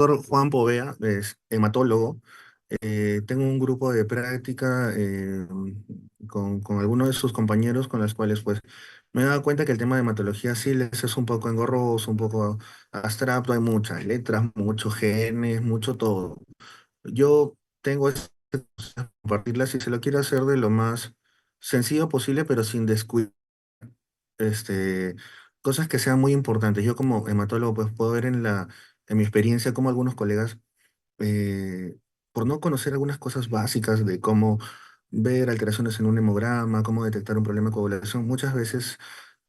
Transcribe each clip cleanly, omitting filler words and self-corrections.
Doctor Juan Povea es hematólogo. Tengo un grupo de práctica con algunos de sus compañeros con los cuales pues me he dado cuenta que el tema de hematología sí les es un poco engorroso, un poco abstracto, hay muchas letras, muchos genes, mucho todo. Yo tengo esta compartirlas y se lo quiero hacer de lo más sencillo posible, pero sin descuidar este, cosas que sean muy importantes. Yo como hematólogo pues puedo ver en mi experiencia como algunos colegas eh, por no conocer algunas cosas básicas de cómo ver alteraciones en un hemograma, cómo detectar un problema de coagulación, muchas veces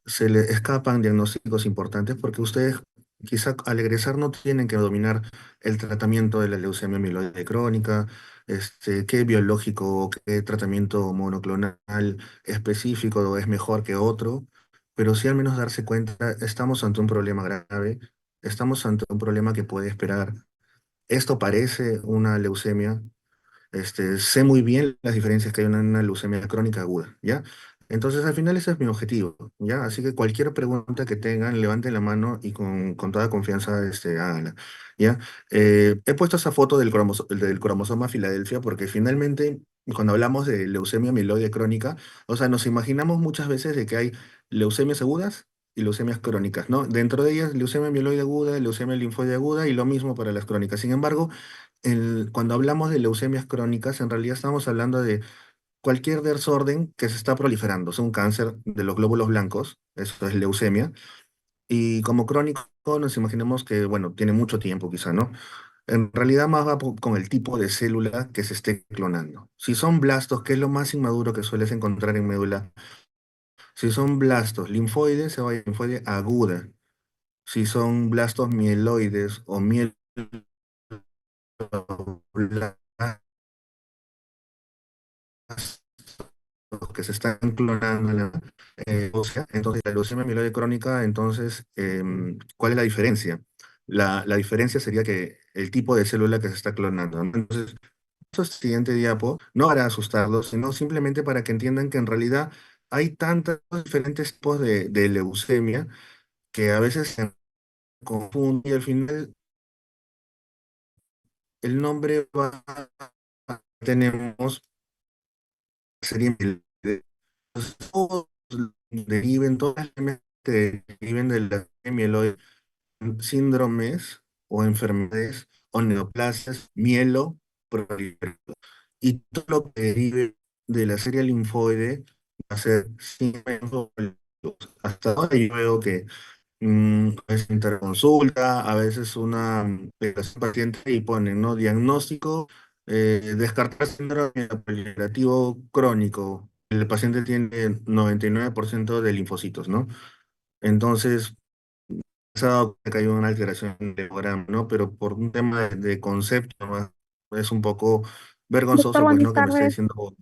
se le escapan diagnósticos importantes porque ustedes quizá al egresar no tienen que dominar el tratamiento de la leucemia mieloide crónica, qué biológico, qué tratamiento monoclonal específico es mejor que otro, pero sí al menos darse cuenta, estamos ante un problema grave, estamos ante un problema que puede esperar. Esto parece una leucemia. Sé muy bien las diferencias que hay en una leucemia crónica aguda, ¿ya? Entonces, al final ese es mi objetivo, ¿ya? Así que cualquier pregunta que tengan, levanten la mano y con toda confianza, háganla, ¿ya? He puesto esa foto del cromosoma Filadelfia porque finalmente, cuando hablamos de leucemia mieloide crónica, o sea, nos imaginamos muchas veces de que hay leucemias agudas y leucemias crónicas, ¿no? Dentro de ellas, leucemia mieloide aguda, leucemia linfoide aguda y lo mismo para las crónicas. Sin embargo, cuando hablamos de leucemias crónicas, en realidad estamos hablando de cualquier desorden que se está proliferando. Es un cáncer de los glóbulos blancos, eso es leucemia. Y como crónico nos imaginemos que, bueno, tiene mucho tiempo quizá, ¿no? En realidad más va con el tipo de célula que se esté clonando. Si son blastos, que es lo más inmaduro que sueles encontrar en médula, si son blastos linfoides, se va a linfoide aguda. Si son blastos mieloides o mieloblastos que se están clonando en la ósea. Entonces, la leucemia mieloide crónica, entonces, ¿cuál es la diferencia? La diferencia sería que el tipo de célula que se está clonando, ¿no? Entonces, el siguiente diapo no para asustarlos, sino simplemente para que entiendan que en realidad hay tantos diferentes tipos de leucemia que a veces se confunden y al final el nombre va, tenemos, sería todos deriven, todas las enfermedades que deriven de la mieloide, síndromes o enfermedades o neoplasias mieloproliferativas. Y todo lo que derive de la serie linfoide va a ser síndrome. Hasta ahora yo veo que es interconsulta, a veces una paciente y ponen, ¿no? Diagnóstico, descartar síndrome proliferativo crónico. El paciente tiene 99% de linfocitos, ¿no? Entonces, se ha dado cuenta que hay una alteración de hemograma, ¿no? Pero por un tema de concepto, ¿no? Es un poco Doctor, vergonzoso, pues, buenas ¿no? Que me esté tardes. diciendo, buenas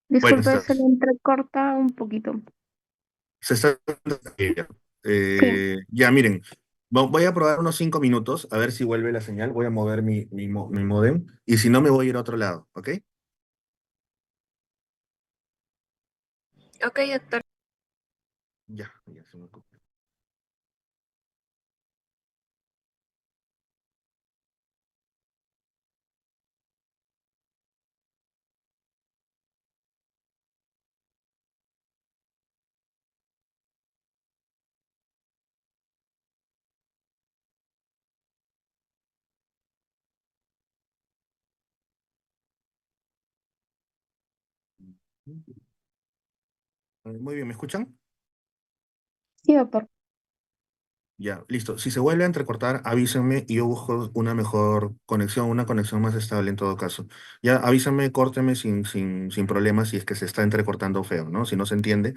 Disculpe, se le tardes. entrecorta un poquito. Se está... Sí, Ya, miren, voy a probar unos 5 minutos a ver si vuelve la señal. Voy a mover mi módem y si no me voy a ir a otro lado, ¿ok? ok, doctor. Ya se me ocurre. Muy bien, ¿me escuchan? Sí, doctor. Ya, listo. Si se vuelve a entrecortar, avísenme y yo busco una mejor conexión, una conexión más estable en todo caso. Ya, avísenme, córteme sin problemas si es que se está entrecortando feo, ¿no? Si no se entiende.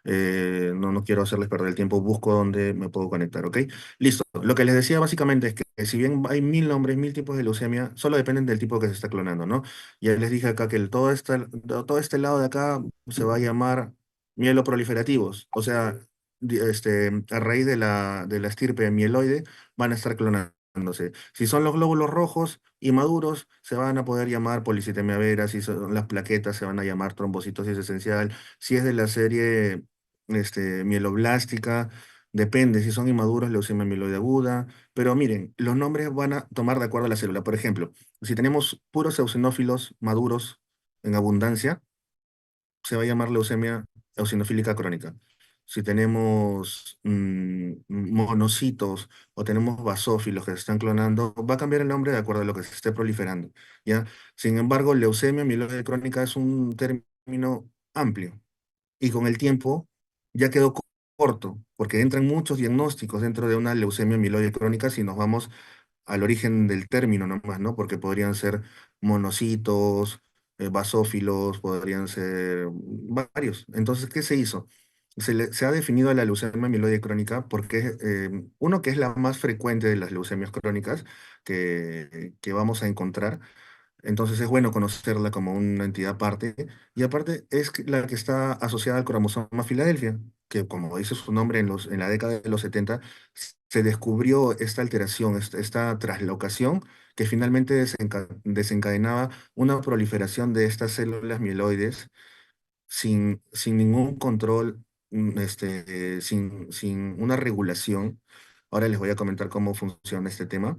No quiero hacerles perder el tiempo, busco dónde me puedo conectar, ¿ok? Listo. Lo que les decía básicamente es que si bien hay mil nombres, mil tipos de leucemia, solo dependen del tipo que se está clonando, ¿no? Ya les dije acá que todo este lado de acá se va a llamar mieloproliferativos, o sea, a raíz de la estirpe mieloide van a estar clonándose. Si son los glóbulos rojos y maduros, se van a poder llamar policitemia vera, si son las plaquetas, se van a llamar trombocitosis esencial, si es de la serie mieloblástica, Depende si son inmaduros, leucemia amiloide aguda. Pero miren, los nombres van a tomar de acuerdo a la célula. Por ejemplo, si tenemos puros eosinófilos maduros en abundancia, se va a llamar leucemia eosinofílica crónica. Si tenemos monocitos o tenemos basófilos que se están clonando, va a cambiar el nombre de acuerdo a lo que se esté proliferando, ¿ya? Sin embargo, leucemia amiloide crónica es un término amplio y con el tiempo ya quedó corto, porque entran muchos diagnósticos dentro de una leucemia amiloide crónica si nos vamos al origen del término nomás, ¿no? Porque podrían ser monocitos, basófilos, podrían ser varios. Entonces, ¿qué se hizo? Se ha definido a la leucemia amiloide crónica porque, uno, que es la más frecuente de las leucemias crónicas que vamos a encontrar, entonces es bueno conocerla como una entidad aparte. Y aparte es la que está asociada al cromosoma Filadelfia, que como dice su nombre, en la década de los 70 se descubrió esta alteración, esta traslocación que finalmente desencadenaba una proliferación de estas células mieloides sin ningún control, sin una regulación. Ahora les voy a comentar cómo funciona este tema,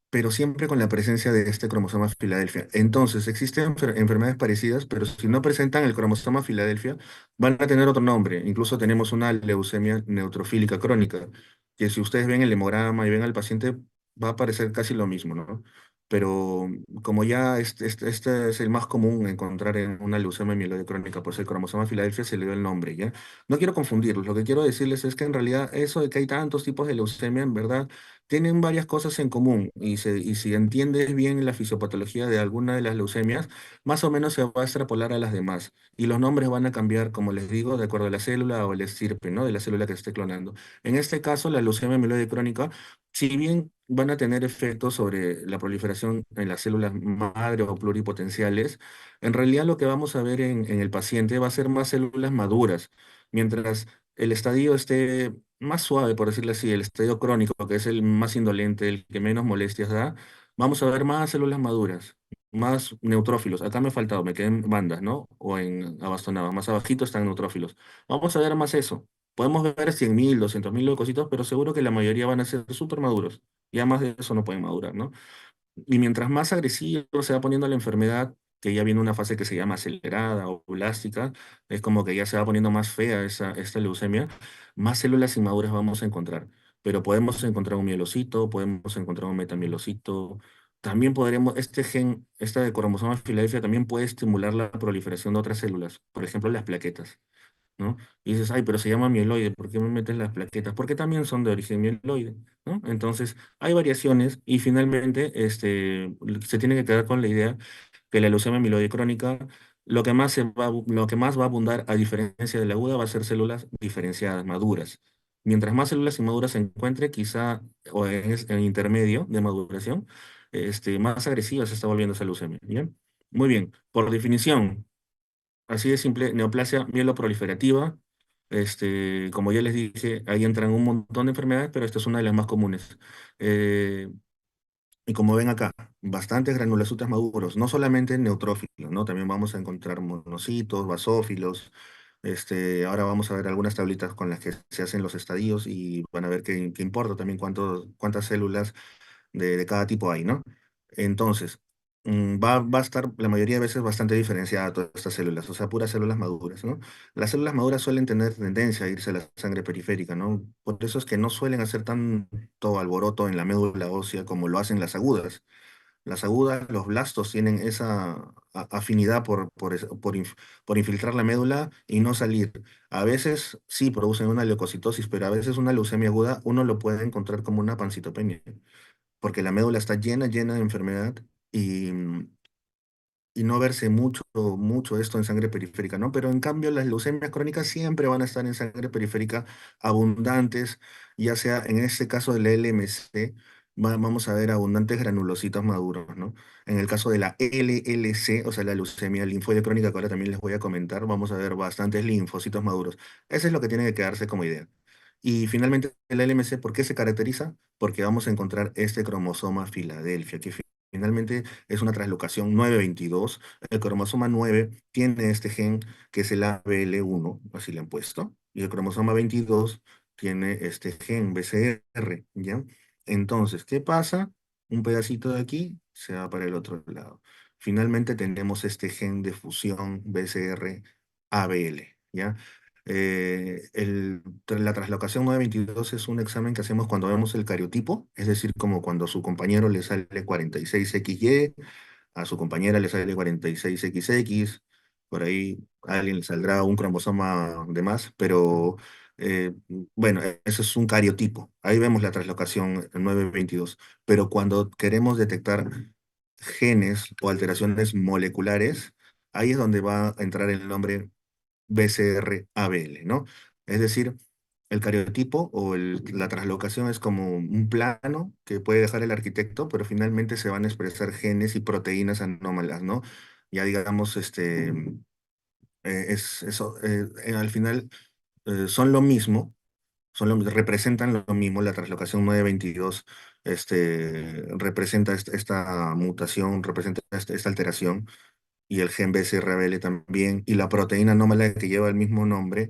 pero siempre con la presencia de este cromosoma Filadelfia. Entonces, existen enfermedades parecidas, pero si no presentan el cromosoma Filadelfia, van a tener otro nombre. Incluso tenemos una leucemia neutrofílica crónica, que si ustedes ven el hemograma y ven al paciente, va a parecer casi lo mismo, ¿no? Pero como ya este es el más común encontrar en una leucemia mieloide crónica, pues el cromosoma Filadelfia se le dio el nombre, ¿ya? No quiero confundirlos, lo que quiero decirles es que en realidad eso de que hay tantos tipos de leucemia, en verdad, tienen varias cosas en común y si entiendes bien la fisiopatología de alguna de las leucemias, más o menos se va a extrapolar a las demás. Y los nombres van a cambiar, como les digo, de acuerdo a la célula o el estirpe, ¿no? De la célula que se esté clonando. En este caso, la leucemia amiloide crónica, si bien van a tener efectos sobre la proliferación en las células madre o pluripotenciales, en realidad lo que vamos a ver en el paciente va a ser más células maduras. Mientras el estadio esté más suave, por decirlo así, el estadio crónico, que es el más indolente, el que menos molestias da, vamos a ver más células maduras, más neutrófilos. Acá me ha faltado, me quedé en bandas, ¿no? O en abastonadas, más abajito están neutrófilos. Vamos a ver más eso. Podemos ver 100.000, 200.000 leucocitos, pero seguro que la mayoría van a ser súper maduros. Ya más de eso no pueden madurar, ¿no? Y mientras más agresivo se va poniendo la enfermedad, que ya viene una fase que se llama acelerada o blástica, es como que ya se va poniendo más fea esta leucemia, más células inmaduras vamos a encontrar. Pero podemos encontrar un mielocito, podemos encontrar un metamielocito. También podremos, este gen, esta de cromosoma Filadelfia, también puede estimular la proliferación de otras células, por ejemplo, las plaquetas, ¿no? Y dices, ay, pero se llama mieloide, ¿por qué me metes las plaquetas? Porque también son de origen mieloide, ¿no? Entonces, hay variaciones y finalmente se tiene que quedar con la idea que la leucemia mieloide crónica, lo que más va a abundar, a diferencia de la aguda, va a ser células diferenciadas, maduras. Mientras más células inmaduras se encuentre, quizá, o en intermedio de maduración, más agresiva se está volviendo esa leucemia, ¿bien? Muy bien, por definición. Así de simple, neoplasia mieloproliferativa. Como ya les dije, ahí entran un montón de enfermedades, pero esta es una de las más comunes. Eh, y como ven acá, bastantes granulocitos maduros, no solamente neutrófilos, ¿no? También vamos a encontrar monocitos, basófilos. Ahora vamos a ver algunas tablitas con las que se hacen los estadios y van a ver qué importa también cuántas células de cada tipo hay, ¿no? Entonces, va a estar la mayoría de veces bastante diferenciada todas estas células, o sea, puras células maduras, ¿no? Las células maduras suelen tener tendencia a irse a la sangre periférica, ¿no? Por eso es que no suelen hacer tanto alboroto en la médula ósea como lo hacen las agudas. Las agudas, los blastos tienen esa afinidad por infiltrar la médula y no salir. A veces sí producen una leucocitosis, pero a veces una leucemia aguda uno lo puede encontrar como una pancitopenia porque la médula está llena, llena de enfermedad y no verse mucho esto en sangre periférica, ¿no? Pero en cambio las leucemias crónicas siempre van a estar en sangre periférica abundantes, ya sea en este caso del LMC, vamos a ver abundantes granulocitos maduros, ¿no? En el caso de la LLC, o sea, la leucemia linfoide crónica, que ahora también les voy a comentar, vamos a ver bastantes linfocitos maduros. Eso es lo que tiene que quedarse como idea. Y finalmente, el LMC, ¿por qué se caracteriza? Porque vamos a encontrar este cromosoma Filadelfia, que finalmente es una translocación 922. El cromosoma 9 tiene este gen que es el ABL1, así le han puesto, y el cromosoma 22 tiene este gen BCR, ¿ya? Entonces, ¿qué pasa? Un pedacito de aquí se va para el otro lado. Finalmente tenemos este gen de fusión BCR-ABL, ¿ya? La translocación 922 es un examen que hacemos cuando vemos el cariotipo, es decir, como cuando a su compañero le sale 46XY, a su compañera le sale 46XX, por ahí a alguien le saldrá un cromosoma de más, pero eh, bueno, eso es un cariotipo. Ahí vemos la translocación 922. Pero cuando queremos detectar genes o alteraciones moleculares, ahí es donde va a entrar el nombre BCR-ABL, ¿no? Es decir, el cariotipo o la translocación es como un plano que puede dejar el arquitecto, pero finalmente se van a expresar genes y proteínas anómalas, ¿no? Ya digamos, al final son lo mismo, representan lo mismo. La translocación 922 representa esta mutación, representa esta alteración, y el gen BCR-ABL también, y la proteína anómala que lleva el mismo nombre,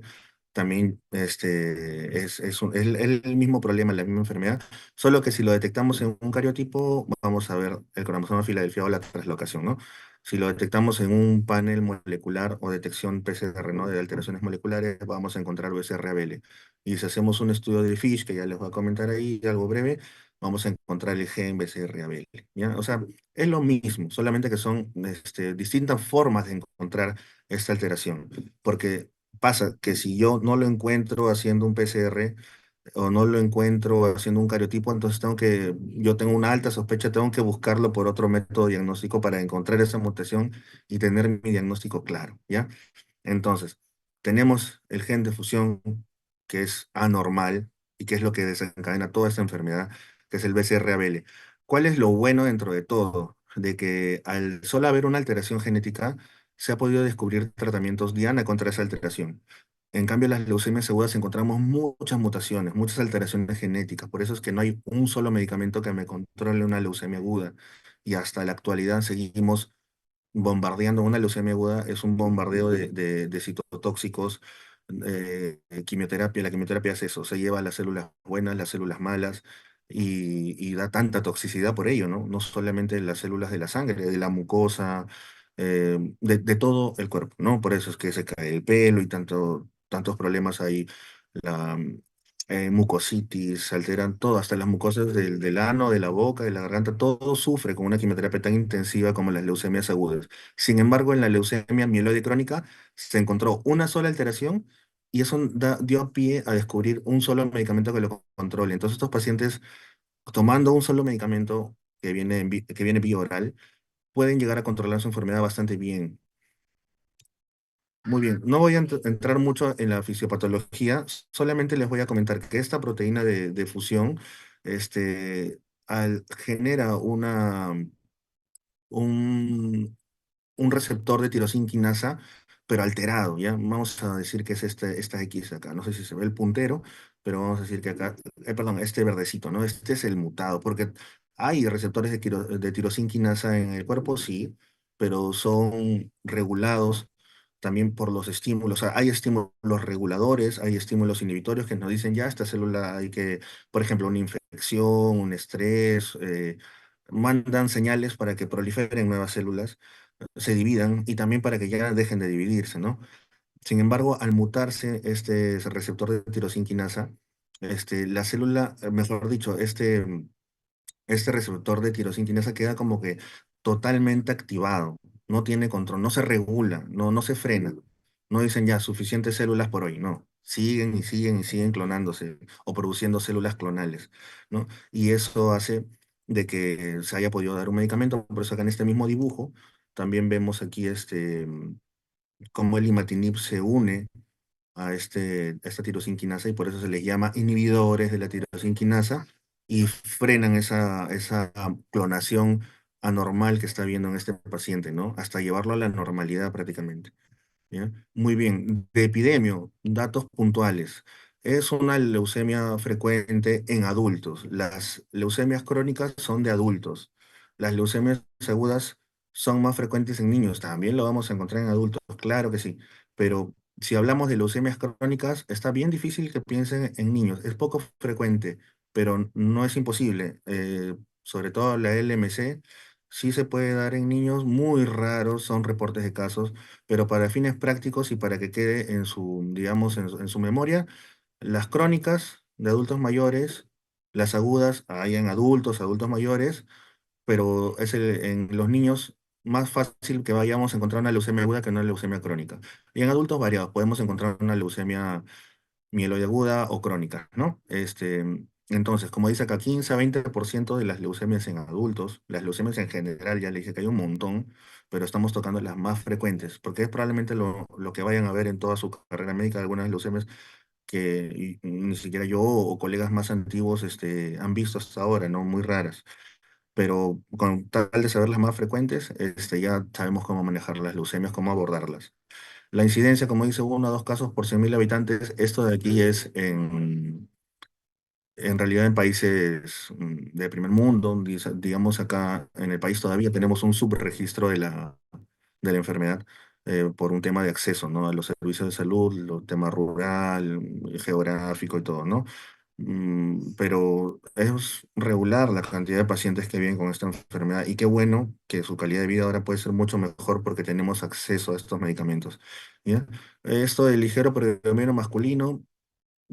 también es el mismo problema, la misma enfermedad, solo que si lo detectamos en un cariotipo, vamos a ver el cromosoma filadelfiado o la translocación, ¿no? Si lo detectamos en un panel molecular o detección PCR, ¿no? De alteraciones moleculares, vamos a encontrar BCR-ABL. Y si hacemos un estudio de FISH, que ya les voy a comentar ahí, algo breve, vamos a encontrar el gen BCR-ABL, ¿ya? O sea, es lo mismo, solamente que son distintas formas de encontrar esta alteración. Porque pasa que si yo no lo encuentro haciendo un PCR o no lo encuentro haciendo un cariotipo, entonces yo tengo una alta sospecha, tengo que buscarlo por otro método diagnóstico para encontrar esa mutación y tener mi diagnóstico claro, ¿ya? Entonces, tenemos el gen de fusión que es anormal y que es lo que desencadena toda esta enfermedad, que es el BCR-ABL. ¿Cuál es lo bueno dentro de todo? De que al solo haber una alteración genética, se ha podido descubrir tratamientos diana contra esa alteración. En cambio, las leucemias agudas encontramos muchas mutaciones, muchas alteraciones genéticas. Por eso es que no hay un solo medicamento que me controle una leucemia aguda. Y hasta la actualidad seguimos bombardeando. Una leucemia aguda es un bombardeo de citotóxicos, quimioterapia. La quimioterapia es eso, se lleva las células buenas, las células malas, y da tanta toxicidad por ello, ¿no? No solamente las células de la sangre, de la mucosa, de todo el cuerpo, ¿no? Por eso es que se cae el pelo y tantos problemas ahí. La mucositis, se alteran todo, hasta las mucosas del ano, de la boca, de la garganta, todo sufre con una quimioterapia tan intensiva como las leucemias agudas. Sin embargo, en la leucemia mieloide crónica se encontró una sola alteración y eso dio pie a descubrir un solo medicamento que lo controle. Entonces, estos pacientes, tomando un solo medicamento que viene vía oral, pueden llegar a controlar su enfermedad bastante bien. Muy bien, no voy a entrar mucho en la fisiopatología, solamente les voy a comentar que esta proteína de fusión genera un, un receptor de tirosinquinasa, pero alterado, ¿ya? Vamos a decir que es esta X acá. No sé si se ve el puntero, pero vamos a decir que acá, perdón, este verdecito, ¿no? Este es el mutado, porque hay receptores de tirosinquinasa en el cuerpo, sí, pero son regulados también por los estímulos. O sea, hay estímulos reguladores, hay estímulos inhibitorios que nos dicen, ya, esta célula hay que, por ejemplo, una infección, un estrés, mandan señales para que proliferen nuevas células, se dividan y también para que ya dejen de dividirse, ¿no? Sin embargo, al mutarse ese receptor de tirosinquinasa, la célula, mejor dicho, este receptor de tirosinquinasa queda como que totalmente activado, no tiene control, no se regula, no se frena. No dicen ya suficientes células por hoy, no. Siguen y siguen y siguen clonándose o produciendo células clonales, ¿no? Y eso hace de que se haya podido dar un medicamento. Por eso acá en este mismo dibujo también vemos aquí cómo el imatinib se une a esta tirosinquinasa, y por eso se les llama inhibidores de la tirosinquinasa y frenan esa clonación anormal que está viendo en este paciente, ¿no? Hasta llevarlo a la normalidad prácticamente. ¿Ya? Muy bien, de epidemio, datos puntuales. Es una leucemia frecuente en adultos. Las leucemias crónicas son de adultos. Las leucemias agudas son más frecuentes en niños. También lo vamos a encontrar en adultos, claro que sí, pero si hablamos de leucemias crónicas, está bien difícil que piensen en niños. Es poco frecuente, pero no es imposible. Sobre todo la LMC sí se puede dar en niños muy raros, son reportes de casos, pero para fines prácticos y para que quede en su, digamos, en su memoria, las crónicas de adultos mayores, las agudas hay en adultos, adultos mayores, pero es en los niños más fácil que vayamos a encontrar una leucemia aguda que una leucemia crónica. Y en adultos variados podemos encontrar una leucemia mieloide aguda o crónica, ¿no? Entonces, como dice acá, 15 a 20% de las leucemias en adultos, las leucemias en general, ya le dije que hay un montón, pero estamos tocando las más frecuentes, porque es probablemente lo que vayan a ver en toda su carrera médica, algunas leucemias que ni siquiera yo o colegas más antiguos han visto hasta ahora, ¿no? Muy raras, pero con tal de saber las más frecuentes, ya sabemos cómo manejar las leucemias, cómo abordarlas. La incidencia, como dice, 1 o 2 casos por 100.000 habitantes. Esto de aquí es en realidad en países de primer mundo, digamos acá en el país todavía tenemos un subregistro de la enfermedad por un tema de acceso, ¿no? A los servicios de salud, los temas rural, geográfico y todo, ¿no? Pero es regular la cantidad de pacientes que viven con esta enfermedad y qué bueno que su calidad de vida ahora puede ser mucho mejor porque tenemos acceso a estos medicamentos, ¿ya? Esto del ligero predominio masculino,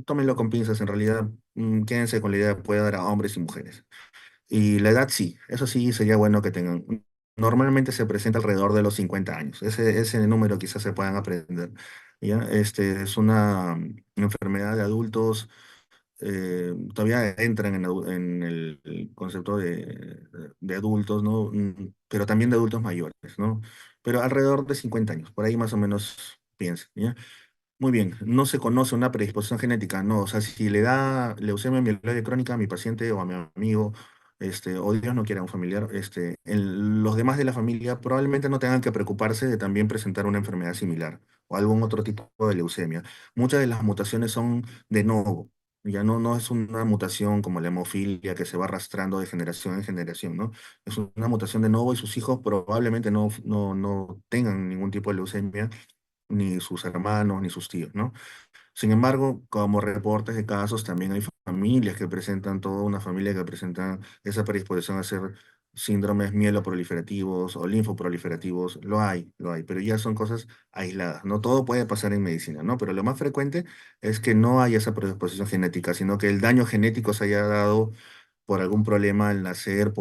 tómenlo con pinzas, en realidad, quédense con la idea de que puede dar a hombres y mujeres. Y la edad sí, eso sí sería bueno que tengan. Normalmente se presenta alrededor de los 50 años. Ese número quizás se puedan aprender. ¿Ya? Es una enfermedad de adultos, todavía entran en el concepto de adultos, ¿no? Pero también de adultos mayores, ¿no? Pero alrededor de 50 años, por ahí más o menos piensa, ¿ya? Muy bien, no se conoce una predisposición genética, no, o sea, si le da leucemia mieloide crónica a mi paciente o a mi amigo, o Dios no quiera un familiar, los demás de la familia probablemente no tengan que preocuparse de también presentar una enfermedad similar o algún otro tipo de leucemia. Muchas de las mutaciones son de novo, ya no es una mutación como la hemofilia que se va arrastrando de generación en generación, ¿no? Es una mutación de novo y sus hijos probablemente no tengan ningún tipo de leucemia ni sus hermanos, ni sus tíos, ¿no? Sin embargo, como reportes de casos, también hay familias que presentan, toda una familia que presenta esa predisposición a hacer síndromes mieloproliferativos o linfoproliferativos. Lo hay, pero ya son cosas aisladas. No todo puede pasar en medicina, ¿no? Pero lo más frecuente es que no haya esa predisposición genética, sino que el daño genético se haya dado por algún problema al nacer,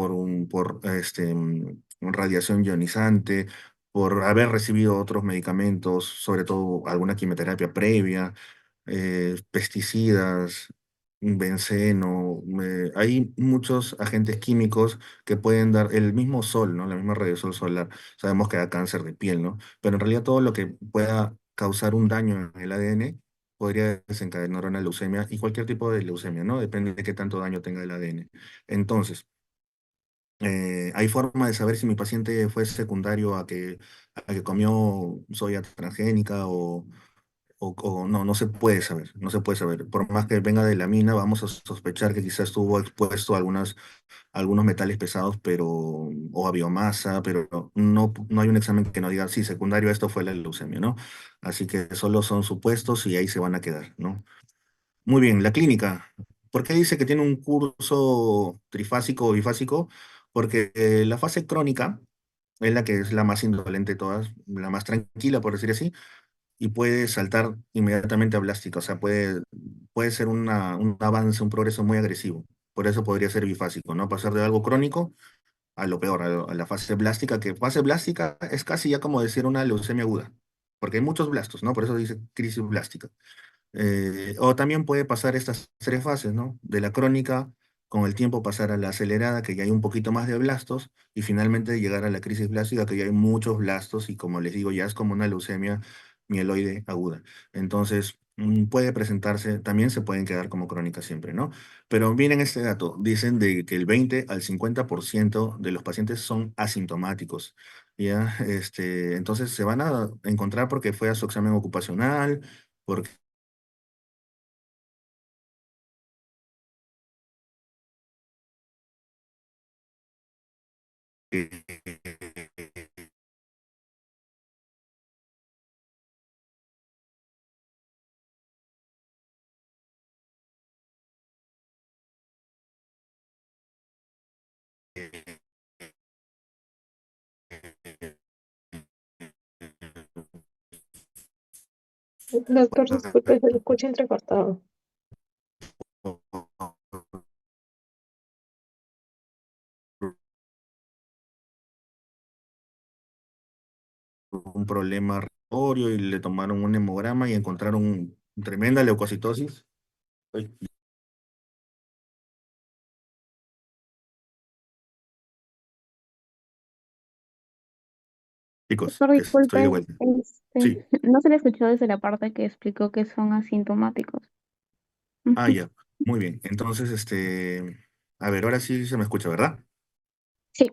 radiación ionizante, por haber recibido otros medicamentos, sobre todo alguna quimioterapia previa, pesticidas, benceno. Hay muchos agentes químicos que pueden dar el mismo sol, ¿no? La misma radiación solar. Sabemos que da cáncer de piel, ¿no? Pero en realidad todo lo que pueda causar un daño en el ADN podría desencadenar una leucemia y cualquier tipo de leucemia, ¿no? Depende de qué tanto daño tenga el ADN. Entonces, hay forma de saber si mi paciente fue secundario a que comió soya transgénica o no, no se puede saber, no se puede saber. Por más que venga de la mina, vamos a sospechar que quizás estuvo expuesto a algunos metales pesados, o a biomasa, pero no hay un examen que nos diga, sí, secundario a esto fue la leucemia, ¿no? Así que solo son supuestos y ahí se van a quedar, ¿no? Muy bien, la clínica. ¿Por qué dice que tiene un curso trifásico o bifásico? Porque la fase crónica es la que es la más indolente de todas, la más tranquila, por decir así, y puede saltar inmediatamente a blástica, o sea, puede ser un avance, un progreso muy agresivo. Por eso podría ser bifásico, ¿no? Pasar de algo crónico a lo peor, a la fase blástica, que fase blástica es casi ya como decir una leucemia aguda, porque hay muchos blastos, ¿no? Por eso dice crisis blástica. O también puede pasar estas 3 fases, ¿no? De la crónica, con el tiempo pasar a la acelerada, que ya hay un poquito más de blastos, y finalmente llegar a la crisis blástica, que ya hay muchos blastos, y como les digo, ya es como una leucemia mieloide aguda. Entonces, puede presentarse, también se pueden quedar como crónica siempre, ¿no? Pero miren este dato, dicen de que el 20 al 50% de los pacientes son asintomáticos. ¿Ya? Entonces se van a encontrar porque fue a su examen ocupacional, porque Doctor, disculpe, se lo escucha entrecortado. un problema respiratorio y le tomaron un hemograma y encontraron tremenda leucocitosis. Ay, chicos, Doctor, estoy de disculpe, vuelta. Sí, no se le escuchó desde la parte que explicó que son asintomáticos. Ujú. ya, muy bien. Entonces, a ver, ahora sí se me escucha, ¿verdad? Sí,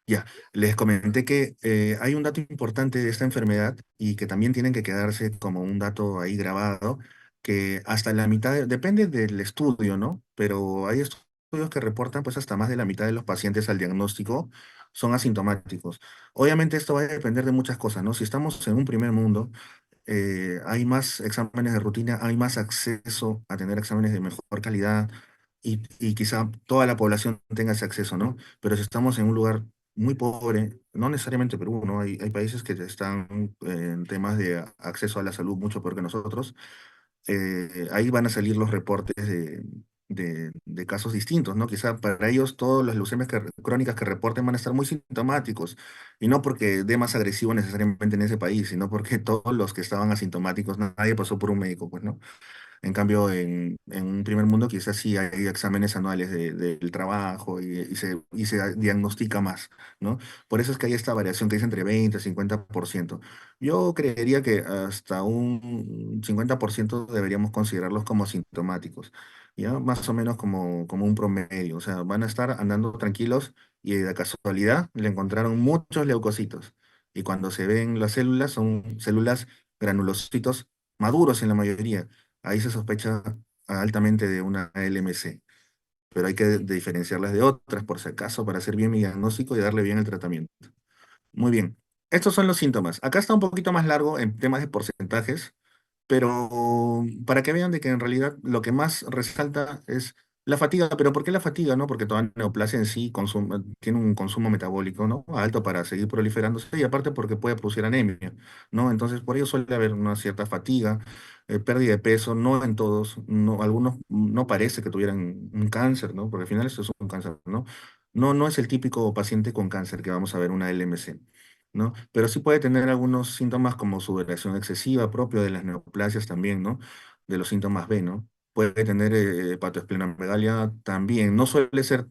Ya, les comenté que hay un dato importante de esta enfermedad y que también tienen que quedarse como un dato ahí grabado, que hasta la mitad, depende del estudio, ¿no? Pero hay estudios que reportan pues hasta más de la mitad de los pacientes al diagnóstico son asintomáticos. Obviamente esto va a depender de muchas cosas, ¿no? Si estamos en un primer mundo, hay más exámenes de rutina, hay más acceso a tener exámenes de mejor calidad y quizá toda la población tenga ese acceso, ¿no? Pero si estamos en un lugar muy pobre, no necesariamente Perú, ¿no? Hay países que están en temas de acceso a la salud mucho peor que nosotros. Ahí van a salir los reportes de casos distintos, ¿no? Quizá para ellos todas las leucemias crónicas que reporten van a estar muy sintomáticos, y no porque dé más agresivo necesariamente en ese país, sino porque todos los que estaban asintomáticos, nadie pasó por un médico, pues, ¿no? En cambio, en un primer mundo quizás sí hay exámenes anuales del trabajo y se diagnostica más, ¿no? Por eso es que hay esta variación que es entre 20 y 50%. Yo creería que hasta un 50% deberíamos considerarlos como sintomáticos, ¿ya? Más o menos como un promedio. O sea, van a estar andando tranquilos y de casualidad le encontraron muchos leucocitos. Y cuando se ven las células, son células granulocitos maduros en la mayoría. Ahí se sospecha altamente de una LMC, pero hay que diferenciarlas de otras por si acaso para hacer bien mi diagnóstico y darle bien el tratamiento. Muy bien. Estos son los síntomas. Acá está un poquito más largo en temas de porcentajes, pero para que vean de que en realidad lo que más resalta es la fatiga. ¿Pero por qué la fatiga? ¿No? Porque toda neoplasia en sí tiene un consumo metabólico, ¿no? Alto para seguir proliferándose y aparte porque puede producir anemia, ¿no? Entonces por ello suele haber una cierta fatiga, pérdida de peso, no en todos, no, algunos no parece que tuvieran un cáncer, ¿no? Porque al final esto es un cáncer, ¿no? No es el típico paciente con cáncer que vamos a ver una LMC, ¿no? Pero sí puede tener algunos síntomas como sudoración excesiva, propio de las neoplasias también, ¿no? De los síntomas B, ¿no? Puede tener hepatoesplenomegalia también. No suele ser,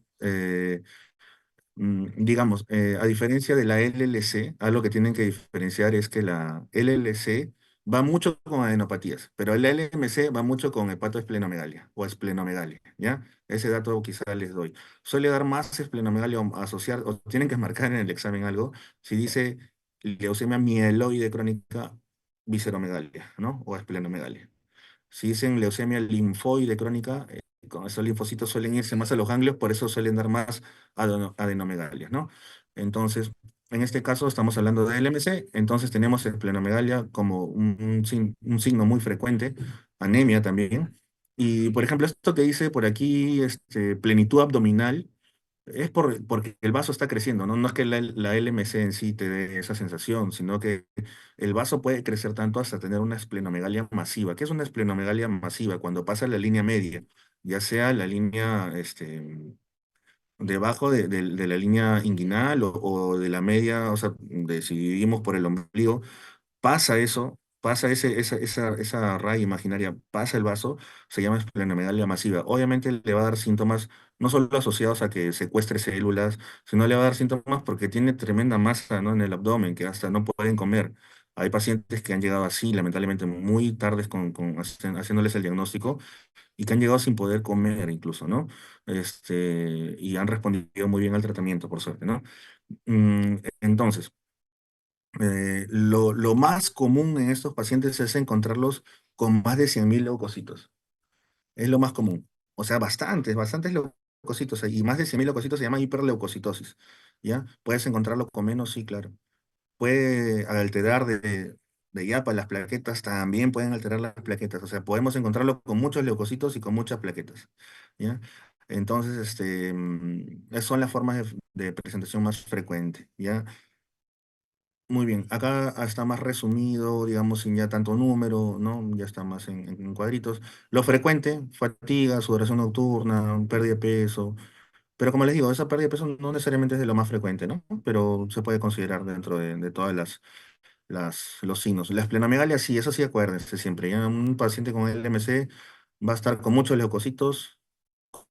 digamos, a diferencia de la LLC, algo que tienen que diferenciar es que la LLC va mucho con adenopatías, pero el LMC va mucho con hepatoesplenomegalia o esplenomegalia, ¿ya? Ese dato quizá les doy. Suele dar más esplenomegalia o asociar, o tienen que marcar en el examen algo, si dice leucemia mieloide crónica visceromegalia, ¿no? O esplenomegalia. Si dicen leucemia linfoide crónica, con esos linfocitos suelen irse más a los ganglios, por eso suelen dar más adenomegalias, ¿no? Entonces, en este caso estamos hablando de LMC, entonces tenemos esplenomegalia como un signo muy frecuente, anemia también. Y, por ejemplo, esto que dice por aquí, plenitud abdominal, es porque el vaso está creciendo, ¿no? No es que la LMC en sí te dé esa sensación, sino que el vaso puede crecer tanto hasta tener una esplenomegalia masiva. ¿Qué es una esplenomegalia masiva? Cuando pasa la línea media, ya sea la línea debajo de la línea inguinal o de la media, o sea, si dividimos por el ombligo, pasa eso, pasa esa raya imaginaria, pasa el vaso, se llama esplenomegalia masiva. Obviamente le va a dar síntomas no solo asociados a que secuestre células, sino le va a dar síntomas porque tiene tremenda masa, ¿no? En el abdomen, que hasta no pueden comer. Hay pacientes que han llegado así, lamentablemente, muy tardes haciéndoles el diagnóstico y que han llegado sin poder comer incluso, ¿no? Y han respondido muy bien al tratamiento, por suerte, ¿no? Entonces, lo más común en estos pacientes es encontrarlos con más de 100.000 leucocitos. Es lo más común. O sea, bastantes leucocitos. Y más de 100.000 leucocitos se llama hiperleucocitos. ¿Ya? Puedes encontrarlo con menos, sí, claro. Puede alterar de IAPA las plaquetas, también pueden alterar las plaquetas. O sea, podemos encontrarlo con muchos leucocitos y con muchas plaquetas. ¿Ya? Entonces, esas son las formas de presentación más frecuente. ¿Ya? Muy bien, acá está más resumido, digamos, sin ya tanto número, ¿no? Ya está más en cuadritos. Lo frecuente, fatiga, sudoración nocturna, pérdida de peso. Pero como les digo, esa pérdida de peso no necesariamente es de lo más frecuente, ¿no? Pero se puede considerar dentro de todas los signos. La esplenomegalia, sí, eso sí, acuérdense siempre. Ya un paciente con LMC va a estar con muchos leucocitos,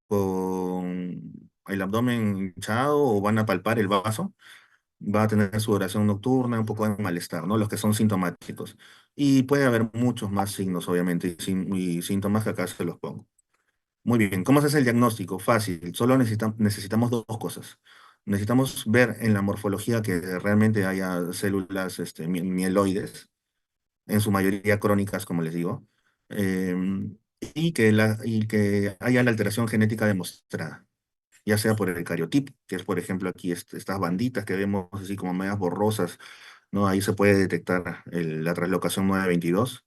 con el abdomen hinchado o van a palpar el vaso, va a tener sudoración nocturna, un poco de malestar, ¿no? Los que son sintomáticos. Y puede haber muchos más signos, obviamente, y síntomas que acá se los pongo. Muy bien, ¿cómo se hace el diagnóstico? Fácil, solo necesitamos dos cosas. Necesitamos ver en la morfología que realmente haya células mieloides, en su mayoría crónicas, como les digo, y que haya la alteración genética demostrada, ya sea por el cariotipo, que es por ejemplo aquí estas banditas que vemos así como medias borrosas, ¿no? Ahí se puede detectar la translocación 922,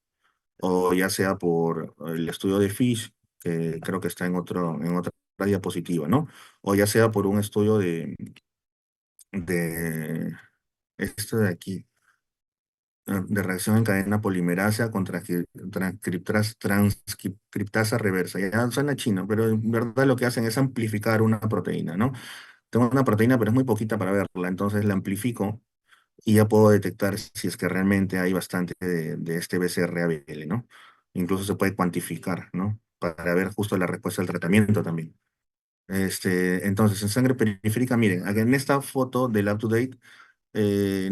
o ya sea por el estudio de Fish, que creo que está en otra diapositiva, ¿no? O ya sea por un estudio de esto de aquí, de reacción en cadena polimerasa con transcriptasa reversa. Ya suena chino, pero en verdad lo que hacen es amplificar una proteína, ¿no? Tengo una proteína, pero es muy poquita para verla, entonces la amplifico y ya puedo detectar si es que realmente hay bastante de este BCR-ABL, ¿no? Incluso se puede cuantificar, ¿no? Para ver justo la respuesta al tratamiento también. Entonces, en sangre periférica, miren, aquí en esta foto del up-to-date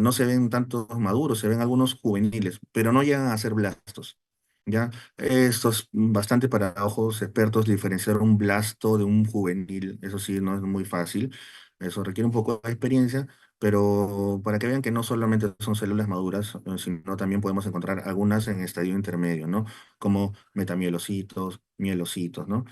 no se ven tantos maduros, se ven algunos juveniles, pero no llegan a ser blastos. ¿Ya? Esto es bastante para ojos expertos diferenciar un blasto de un juvenil. Eso sí, no es muy fácil. Eso requiere un poco de experiencia, pero para que vean que no solamente son células maduras, sino también podemos encontrar algunas en estadio intermedio, ¿no? Como metamielocitos, mielocitos, ¿no?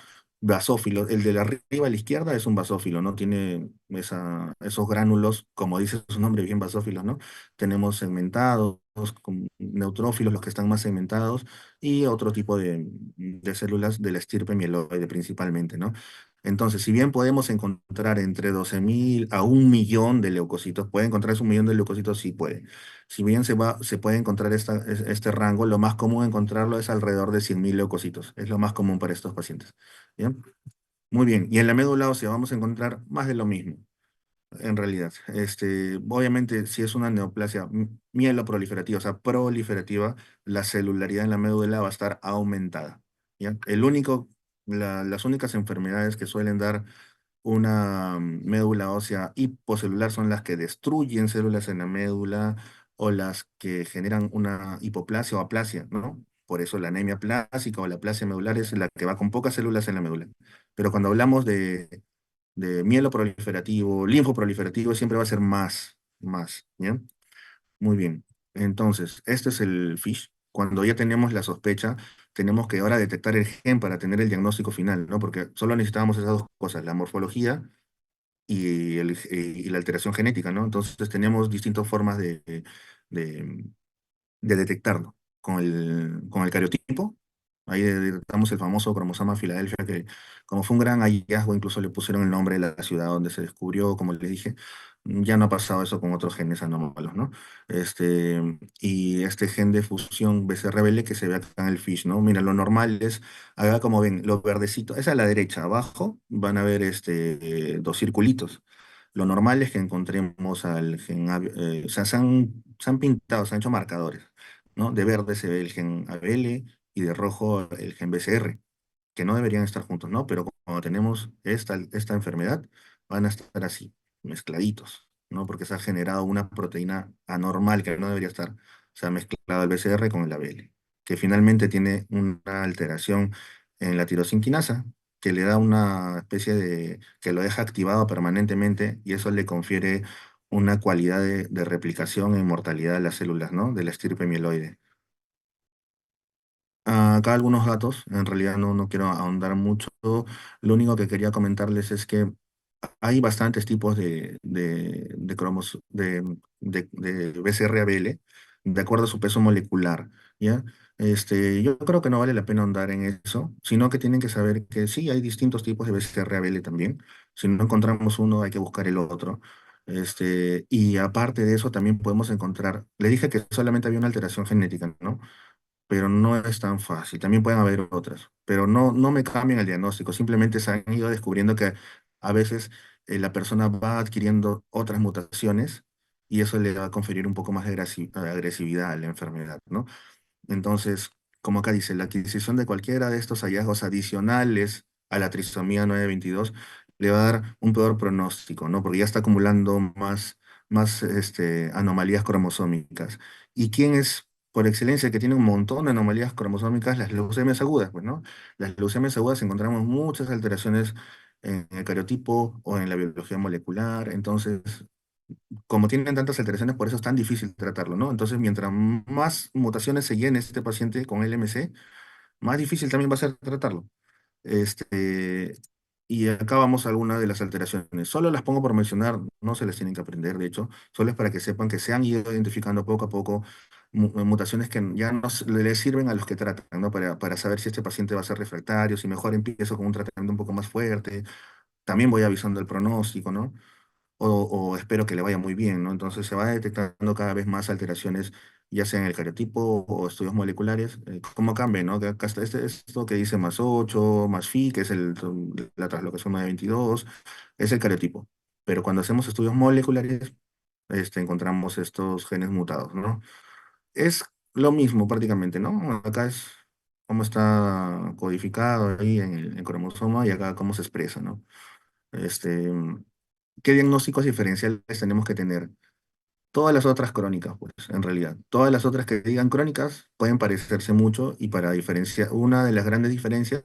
Basófilos. El de la arriba a la izquierda es un basófilo, ¿no? Tiene esos gránulos, como dice su nombre, bien basófilos, ¿no? Tenemos segmentados, con neutrófilos, los que están más segmentados, y otro tipo de células de la estirpe mieloide principalmente, ¿no? Entonces, si bien podemos encontrar entre 12.000 a 1 millón de leucocitos, ¿puede encontrarse 1 millón de leucocitos? Sí puede. Si bien se puede encontrar este rango, lo más común encontrarlo es alrededor de 100.000 leucocitos. Es lo más común para estos pacientes. ¿Bien? Muy bien. Y en la médula ósea vamos a encontrar más de lo mismo, en realidad. Obviamente, si es una neoplasia mieloproliferativa, o sea, proliferativa, la celularidad en la médula va a estar aumentada. ¿Ya? Las únicas enfermedades que suelen dar una médula ósea hipocelular son las que destruyen células en la médula o las que generan una hipoplasia o aplasia, ¿no? Por eso la anemia plásica o la aplasia medular es la que va con pocas células en la médula. Pero cuando hablamos de mieloproliferativo, linfoproliferativo, siempre va a ser más, ¿ya? Muy bien. Entonces, este es el FISH. Cuando ya tenemos la sospecha, tenemos que ahora detectar el gen para tener el diagnóstico final, ¿no? Porque solo necesitábamos esas dos cosas, la morfología y la alteración genética, ¿no? Entonces teníamos distintas formas de, de detectarlo. Con el cariotipo, ahí detectamos el famoso cromosoma Filadelfia, que como fue un gran hallazgo, incluso le pusieron el nombre de la ciudad donde se descubrió, como les dije, ya no ha pasado eso con otros genes anómalos, ¿no? Y este gen de fusión BCR-ABL que se ve acá en el FISH, ¿no? Mira, lo normal es, acá como ven, los verdecitos, es a la derecha, abajo van a ver dos circulitos. Lo normal es que encontremos al gen, o sea, se han pintado, se han hecho marcadores, ¿no? De verde se ve el gen ABL y de rojo el gen BCR, que no deberían estar juntos, ¿no? Pero cuando tenemos esta enfermedad, van a estar así, mezcladitos, ¿no? Porque se ha generado una proteína anormal que no debería estar. Se ha mezclado el BCR con el ABL, que finalmente tiene una alteración en la tirosinquinasa, que le da una especie que lo deja activado permanentemente y eso le confiere una cualidad de replicación e inmortalidad de las células, ¿no? De la estirpe mieloide. Acá algunos datos, en realidad no quiero ahondar mucho. Lo único que quería comentarles es que hay bastantes tipos de BCR-ABL de acuerdo a su peso molecular, ¿ya? Yo creo que no vale la pena ahondar en eso, sino que tienen que saber que sí, hay distintos tipos de BCR-ABL también. Si no encontramos uno, hay que buscar el otro. Y aparte de eso, también podemos encontrar, le dije que solamente había una alteración genética, ¿no? Pero no es tan fácil. También pueden haber otras, pero no me cambian el diagnóstico. Simplemente se han ido descubriendo que a veces la persona va adquiriendo otras mutaciones y eso le va a conferir un poco más de agresividad a la enfermedad, ¿no? Entonces, como acá dice, la adquisición de cualquiera de estos hallazgos adicionales a la trisomía 922 le va a dar un peor pronóstico, ¿no? Porque ya está acumulando más anomalías cromosómicas. ¿Y quién es, por excelencia, el que tiene un montón de anomalías cromosómicas? Las leucemias agudas, pues, ¿no? Las leucemias agudas encontramos muchas alteraciones en el cariotipo o en la biología molecular. Entonces, como tienen tantas alteraciones, por eso es tan difícil tratarlo, ¿no? Entonces, mientras más mutaciones se llene este paciente con LMC, más difícil también va a ser tratarlo. Este, y acá vamos a algunas de las alteraciones. Solo las pongo por mencionar, no se les tienen que aprender, de hecho, solo es para que sepan que se han ido identificando poco a poco mutaciones que ya no les sirven a los que tratan, ¿no? Para saber si este paciente va a ser refractario, si mejor empiezo con un tratamiento un poco más fuerte. También voy avisando el pronóstico, ¿no? O espero que le vaya muy bien, ¿no? Entonces se va detectando cada vez más alteraciones, ya sea en el cariotipo o estudios moleculares, cómo cambia, ¿no? Que acá está esto que dice más 8 más Phi, que es la translocación de 22, es el cariotipo. Pero cuando hacemos estudios moleculares, encontramos estos genes mutados, ¿no? Es lo mismo prácticamente, ¿no? Acá es cómo está codificado ahí en el cromosoma y acá cómo se expresa, ¿no? Este, ¿Qué diagnósticos diferenciales tenemos que tener? Todas las otras crónicas, pues, en realidad. Todas las otras que digan crónicas pueden parecerse mucho y para diferenciar, una de las grandes diferencias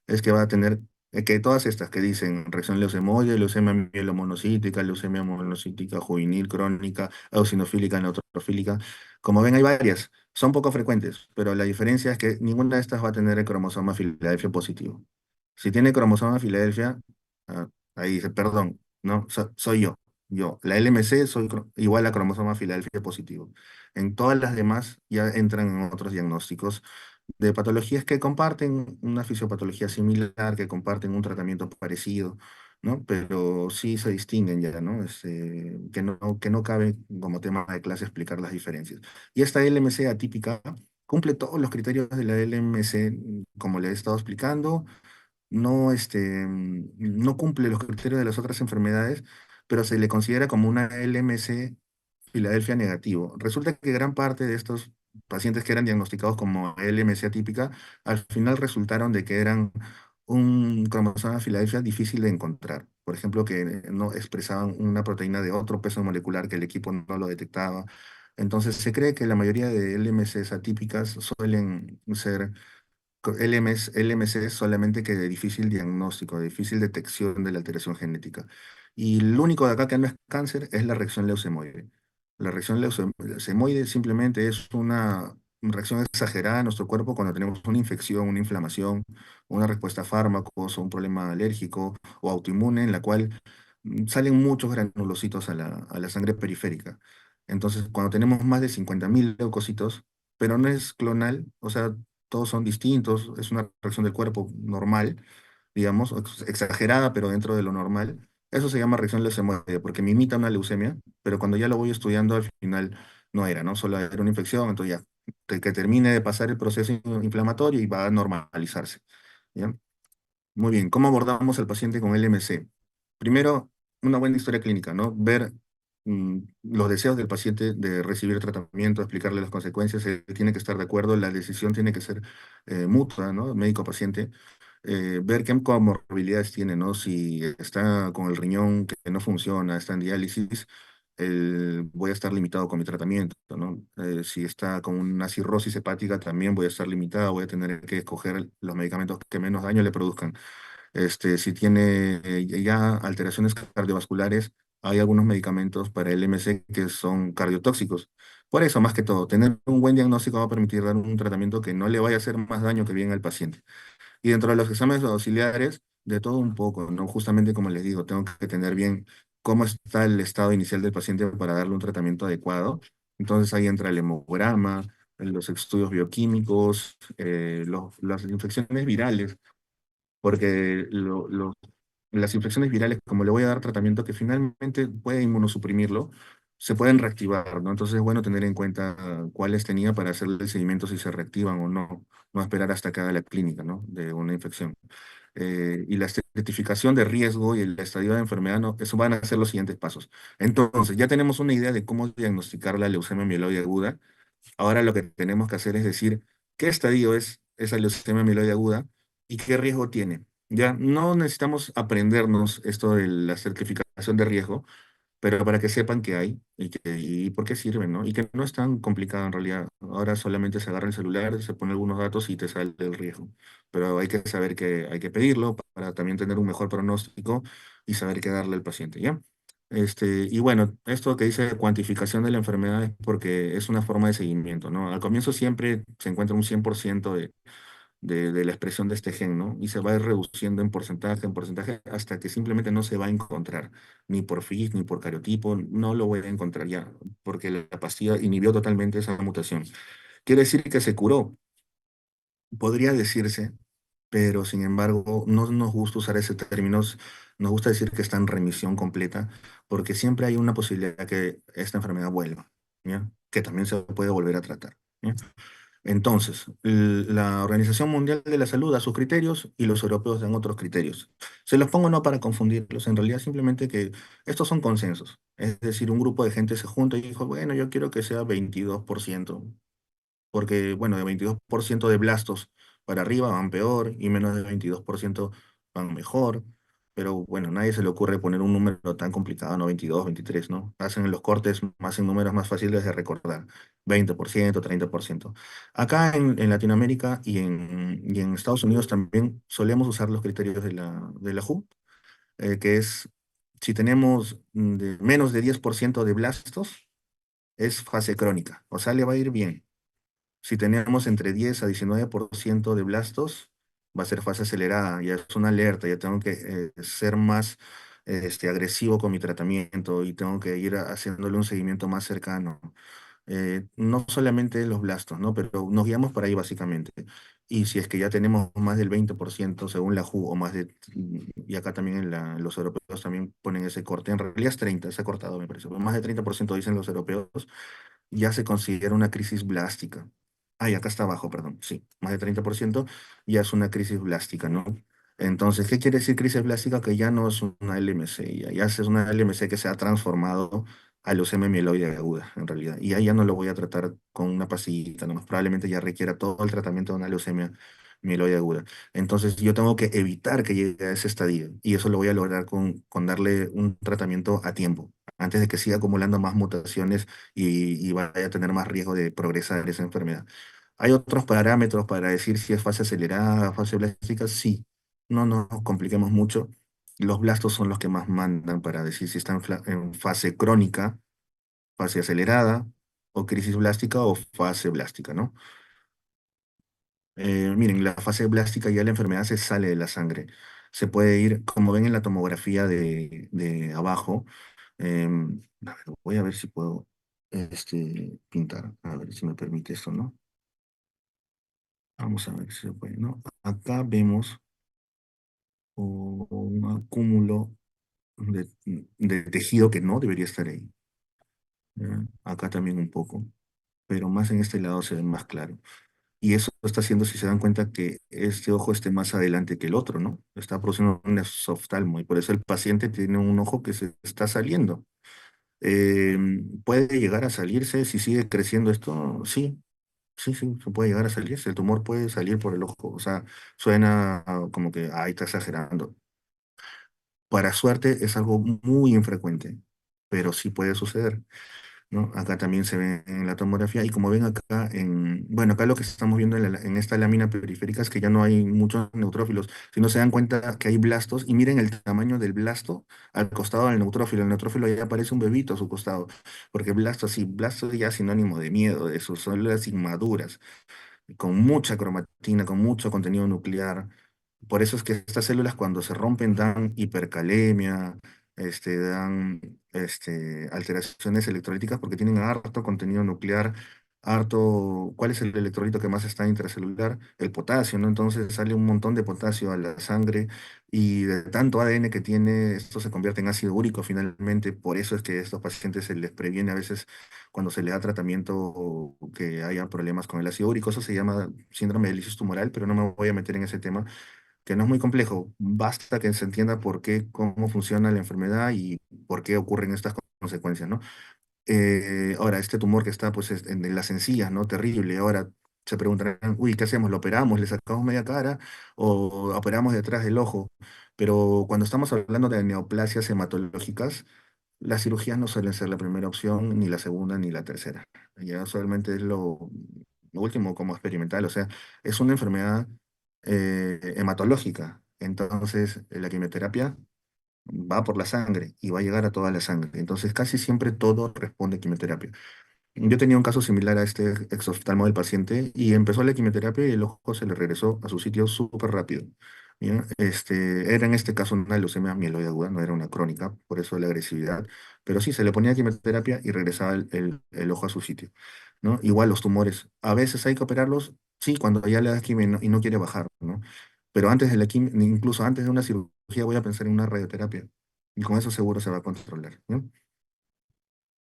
es que va a tener que todas estas que dicen reacción leucemoide, leucemia mielomonocítica, leucemia monocítica juvenil crónica, eosinofílica, neutrofílica, como ven hay varias, son poco frecuentes, pero la diferencia es que ninguna de estas va a tener el cromosoma Filadelfia positivo. Si tiene cromosoma Filadelfia, ah, ahí dice, perdón, no, soy yo. Yo, la LMC soy igual a cromosoma Filadelfia positivo. En todas las demás ya entran en otros diagnósticos de patologías que comparten una fisiopatología similar, que comparten un tratamiento parecido, ¿no? Pero sí se distinguen ya, ¿no? Que no cabe como tema de clase explicar las diferencias. Y esta LMC atípica cumple todos los criterios de la LMC, como le he estado explicando, no cumple los criterios de las otras enfermedades, pero se le considera como una LMC Filadelfia negativo. Resulta que gran parte de estos pacientes que eran diagnosticados como LMC atípica, al final resultaron de que eran un cromosoma Filadelfia difícil de encontrar. Por ejemplo, que no expresaban una proteína de otro peso molecular que el equipo no lo detectaba. Entonces, se cree que la mayoría de LMCs atípicas suelen ser LMC es solamente que de difícil diagnóstico, de difícil detección de la alteración genética. Y lo único de acá que no es cáncer es la reacción leucemoide. La reacción leucemoide simplemente es una reacción exagerada en nuestro cuerpo cuando tenemos una infección, una inflamación, una respuesta a fármacos o un problema alérgico o autoinmune en la cual salen muchos granulocitos a la sangre periférica. Entonces, cuando tenemos más de 50.000 leucocitos, pero no es clonal, o sea, todos son distintos, es una reacción del cuerpo normal, digamos, exagerada, pero dentro de lo normal. Eso se llama reacción leucemoide, porque me imita una leucemia, pero cuando ya lo voy estudiando, al final no era, ¿no? Solo era una infección, entonces ya, que termine de pasar el proceso inflamatorio y va a normalizarse, ¿ya? Muy bien, ¿cómo abordamos al paciente con LMC? Primero, una buena historia clínica, ¿no? Ver los deseos del paciente de recibir tratamiento, explicarle las consecuencias, él tiene que estar de acuerdo, la decisión tiene que ser mutua, ¿no? Médico-paciente. Ver qué comorbilidades tiene, ¿no? Si está con el riñón que no funciona, está en diálisis, voy a estar limitado con mi tratamiento, ¿no? Si está con una cirrosis hepática, también voy a estar limitado, voy a tener que escoger los medicamentos que menos daño le produzcan. Si tiene ya alteraciones cardiovasculares, hay algunos medicamentos para el MC que son cardiotóxicos. Por eso, más que todo, tener un buen diagnóstico va a permitir dar un tratamiento que no le vaya a hacer más daño que bien al paciente. Y dentro de los exámenes auxiliares, de todo un poco, ¿no? Justamente como les digo, tengo que tener bien cómo está el estado inicial del paciente para darle un tratamiento adecuado. Entonces ahí entra el hemograma, los estudios bioquímicos, las infecciones virales, porque las infecciones virales, como le voy a dar tratamiento que finalmente puede inmunosuprimirlo, se pueden reactivar, ¿no? Entonces es bueno tener en cuenta cuáles tenía para hacerle el seguimiento si se reactivan o no, no esperar hasta que haga la clínica, ¿no? De una infección. Y la certificación de riesgo y el estadio de enfermedad, no, eso van a ser los siguientes pasos. Entonces, ya tenemos una idea de cómo diagnosticar la leucemia mieloide aguda. Ahora lo que tenemos que hacer es decir qué estadio es esa leucemia mieloide aguda y qué riesgo tiene. Ya no necesitamos aprendernos esto de la certificación de riesgo, pero para que sepan que hay y por qué sirven, ¿no? Y que no es tan complicado en realidad. Ahora solamente se agarra el celular, se pone algunos datos y te sale el riesgo. Pero hay que saber que hay que pedirlo para también tener un mejor pronóstico y saber qué darle al paciente, ¿ya? Y bueno, esto que dice cuantificación de la enfermedad es porque es una forma de seguimiento, ¿no? Al comienzo siempre se encuentra un 100% de la expresión de este gen, ¿no? Y se va a ir reduciendo en porcentaje, hasta que simplemente no se va a encontrar, ni por FIS, ni por cariotipo, no lo voy a encontrar ya, porque la pastilla inhibió totalmente esa mutación. Quiere decir que se curó, podría decirse, pero sin embargo no nos gusta usar ese término, nos gusta decir que está en remisión completa, porque siempre hay una posibilidad que esta enfermedad vuelva, ¿ya? Que también se puede volver a tratar, ¿ya? Entonces, la Organización Mundial de la Salud da sus criterios y los europeos dan otros criterios. Se los pongo no para confundirlos, en realidad simplemente que estos son consensos. Es decir, un grupo de gente se junta y dijo, bueno, yo quiero que sea 22%, porque, bueno, de 22% de blastos para arriba van peor y menos de 22% van mejor. Pero bueno, nadie se le ocurre poner un número tan complicado, ¿no? 22, 23, ¿no? Hacen los cortes más en números más fáciles de recordar. 20%, 30%. Acá en Latinoamérica y en Estados Unidos también solemos usar los criterios de la WHO, que es si tenemos menos de 10% de blastos, es fase crónica, o sea, le va a ir bien. Si tenemos entre 10 a 19% de blastos, va a ser fase acelerada, ya es una alerta, ya tengo que ser más agresivo con mi tratamiento y tengo que ir haciéndole un seguimiento más cercano. No solamente los blastos, ¿no? Pero nos guiamos por ahí básicamente. Y si es que ya tenemos más del 20% según la WHO, o más y acá también los europeos también ponen ese corte, en realidad es 30, se ha cortado me parece, pero más de 30% dicen los europeos, ya se considera una crisis blástica. Ay, acá está abajo, perdón. Sí, más de 30% ya es una crisis blástica, ¿no? Entonces, ¿qué quiere decir crisis blástica? Que ya no es una LMC, ya es una LMC que se ha transformado a leucemia mieloide aguda, en realidad. Y ahí ya no lo voy a tratar con una pastillita, ¿no? Probablemente ya requiera todo el tratamiento de una leucemia mieloide aguda. Entonces, yo tengo que evitar que llegue a ese estadio. Y eso lo voy a lograr con darle un tratamiento a tiempo, antes de que siga acumulando más mutaciones y vaya a tener más riesgo de progresar esa enfermedad. ¿Hay otros parámetros para decir si es fase acelerada, fase blástica? Sí, no nos compliquemos mucho. Los blastos son los que más mandan para decir si está en fase crónica, fase acelerada, o crisis blástica o fase blástica, ¿no? Miren, la fase blástica ya la enfermedad se sale de la sangre. Se puede ir, como ven en la tomografía de abajo. A ver, voy a ver si puedo pintar, a ver si me permite esto, ¿no? Vamos a ver si se puede, ¿no? Acá vemos un acúmulo de tejido que no debería estar ahí. ¿Ya? Acá también un poco, pero más en este lado se ve más claro. Y eso está haciendo, si se dan cuenta, que este ojo esté más adelante que el otro, ¿no? Está produciendo un oftalmo y por eso el paciente tiene un ojo que se está saliendo. Eh, ¿Puede llegar a salirse si sigue creciendo esto? Sí, sí, sí, se puede llegar a salirse. El tumor puede salir por el ojo. O sea, suena como que, ay, está exagerando. Para suerte es algo muy infrecuente, pero sí puede suceder, ¿no? Acá también se ve en la tomografía y como ven acá, bueno, acá lo que estamos viendo en esta lámina periférica es que ya no hay muchos neutrófilos, si no se dan cuenta que hay blastos y miren el tamaño del blasto al costado del neutrófilo. El neutrófilo ya parece un bebito a su costado, porque blasto, sí, blasto ya es sinónimo de miedo, de sus células inmaduras, con mucha cromatina, con mucho contenido nuclear. Por eso es que estas células cuando se rompen dan hipercalemia, dan alteraciones electrolíticas porque tienen harto contenido nuclear, harto, ¿cuál es el electrolito que más está intracelular? El potasio, ¿no? Entonces sale un montón de potasio a la sangre y de tanto ADN que tiene, esto se convierte en ácido úrico finalmente. Por eso es que a estos pacientes se les previene a veces cuando se les da tratamiento o que haya problemas con el ácido úrico. Eso se llama síndrome de lisis tumoral, pero no me voy a meter en ese tema, que no es muy complejo. Basta que se entienda por qué, cómo funciona la enfermedad y por qué ocurren estas consecuencias, ¿no? Ahora, este tumor que está pues en las encías, ¿no? Terrible. Ahora se preguntarán, uy, ¿qué hacemos? ¿Lo operamos? ¿Le sacamos media cara? ¿O operamos detrás del ojo? Pero cuando estamos hablando de neoplasias hematológicas, las cirugías no suelen ser la primera opción, ni la segunda, ni la tercera. Ya solamente es lo último como experimental. O sea, es una enfermedad hematológica. Entonces, la quimioterapia va por la sangre y va a llegar a toda la sangre. Entonces, casi siempre todo responde a quimioterapia. Yo tenía un caso similar a este exoftalmo del paciente y empezó la quimioterapia y el ojo se le regresó a su sitio súper rápido. ¿Ya? Era en este caso una leucemia mieloide aguda, no era una crónica, por eso la agresividad, pero sí, se le ponía quimioterapia y regresaba el ojo a su sitio, ¿no? Igual los tumores, a veces hay que operarlos, sí, cuando ya le das quimio y no quiere bajar, ¿no? Pero antes de la quimio, incluso antes de una cirugía voy a pensar en una radioterapia y con eso seguro se va a controlar, ¿no?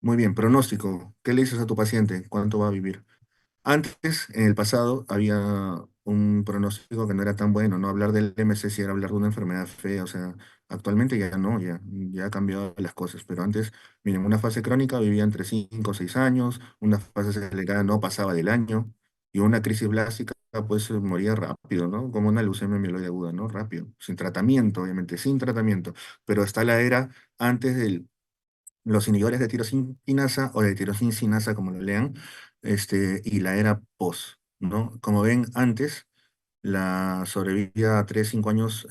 Muy bien, pronóstico. ¿Qué le dices a tu paciente? ¿Cuánto va a vivir? Antes, en el pasado, había un pronóstico que no era tan bueno, ¿no? Hablar del MC si era hablar de una enfermedad fea, o sea, actualmente ya no, ya ha cambiado las cosas, pero antes, miren, una fase crónica vivía entre 5 o 6 años, una fase acelerada no pasaba del año, y una crisis blástica, pues moría rápido, ¿no? Como una leucemia mieloide aguda, ¿no? Rápido, sin tratamiento, obviamente, sin tratamiento, pero está la era antes del los inhibidores de tirosinquinasa o de tirosincinasa, como lo lean, y la era post, ¿no? Como ven, antes la sobrevida a 3 5 años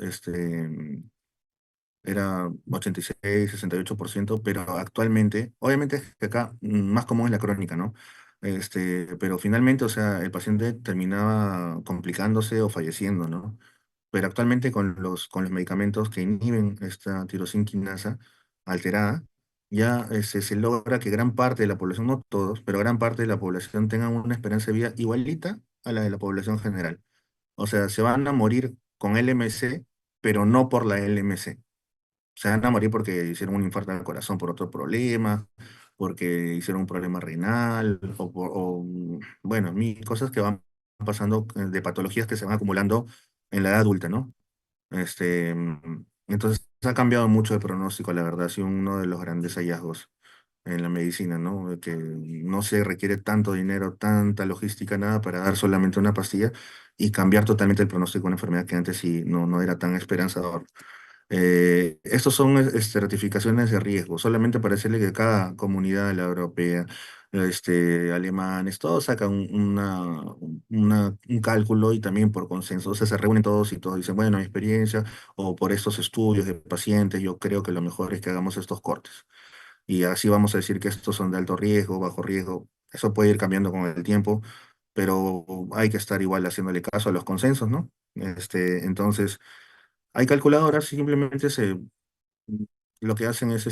era 86, 68%, pero actualmente, obviamente es que acá más común es la crónica, ¿no? Pero finalmente, o sea, el paciente terminaba complicándose o falleciendo, ¿no? Pero actualmente con los medicamentos que inhiben esta tirosinquinasa alterada, ya se logra que gran parte de la población, no todos, pero gran parte de la población tenga una esperanza de vida igualita a la de la población general. O sea, se van a morir con LMC, pero no por la LMC. Se van a morir porque hicieron un infarto al corazón por otro problema, porque hicieron un problema renal, bueno, mil cosas que van pasando de patologías que se van acumulando en la edad adulta, ¿no? Entonces ha cambiado mucho el pronóstico, la verdad, ha sido uno de los grandes hallazgos en la medicina, ¿no? De que no se requiere tanto dinero, tanta logística, nada para dar solamente una pastilla y cambiar totalmente el pronóstico de una enfermedad que antes sí no era tan esperanzador. Estos son ratificaciones de riesgo, solamente para decirle que cada comunidad, la europea, alemanes, todos sacan un cálculo y también por consenso. O sea, se reúnen todos y todos dicen, bueno, mi experiencia o por estos estudios de pacientes, yo creo que lo mejor es que hagamos estos cortes. Y así vamos a decir que estos son de alto riesgo, bajo riesgo. Eso puede ir cambiando con el tiempo, pero hay que estar igual haciéndole caso a los consensos, ¿no? Entonces, hay calculadoras, simplemente lo que hacen es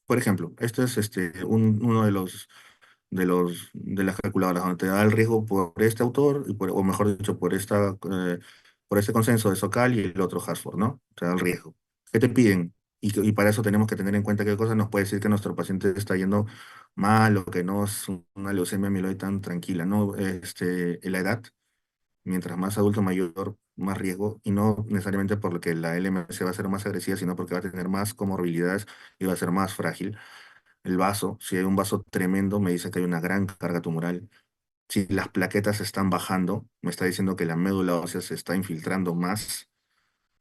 por ejemplo, este es uno de las calculadoras donde te da el riesgo por este autor, o mejor dicho, por este consenso de Socal y el otro Hasford, ¿no? Te da el riesgo. ¿Qué te piden? Y para eso tenemos que tener en cuenta qué cosa nos puede decir que nuestro paciente está yendo mal o que no es una leucemia amiloide tan tranquila, ¿no? La edad. Mientras más adulto mayor, más riesgo, y no necesariamente porque la LMC va a ser más agresiva, sino porque va a tener más comorbilidades y va a ser más frágil. El vaso, si hay un vaso tremendo, me dice que hay una gran carga tumoral. Si las plaquetas están bajando, me está diciendo que la médula ósea se está infiltrando más.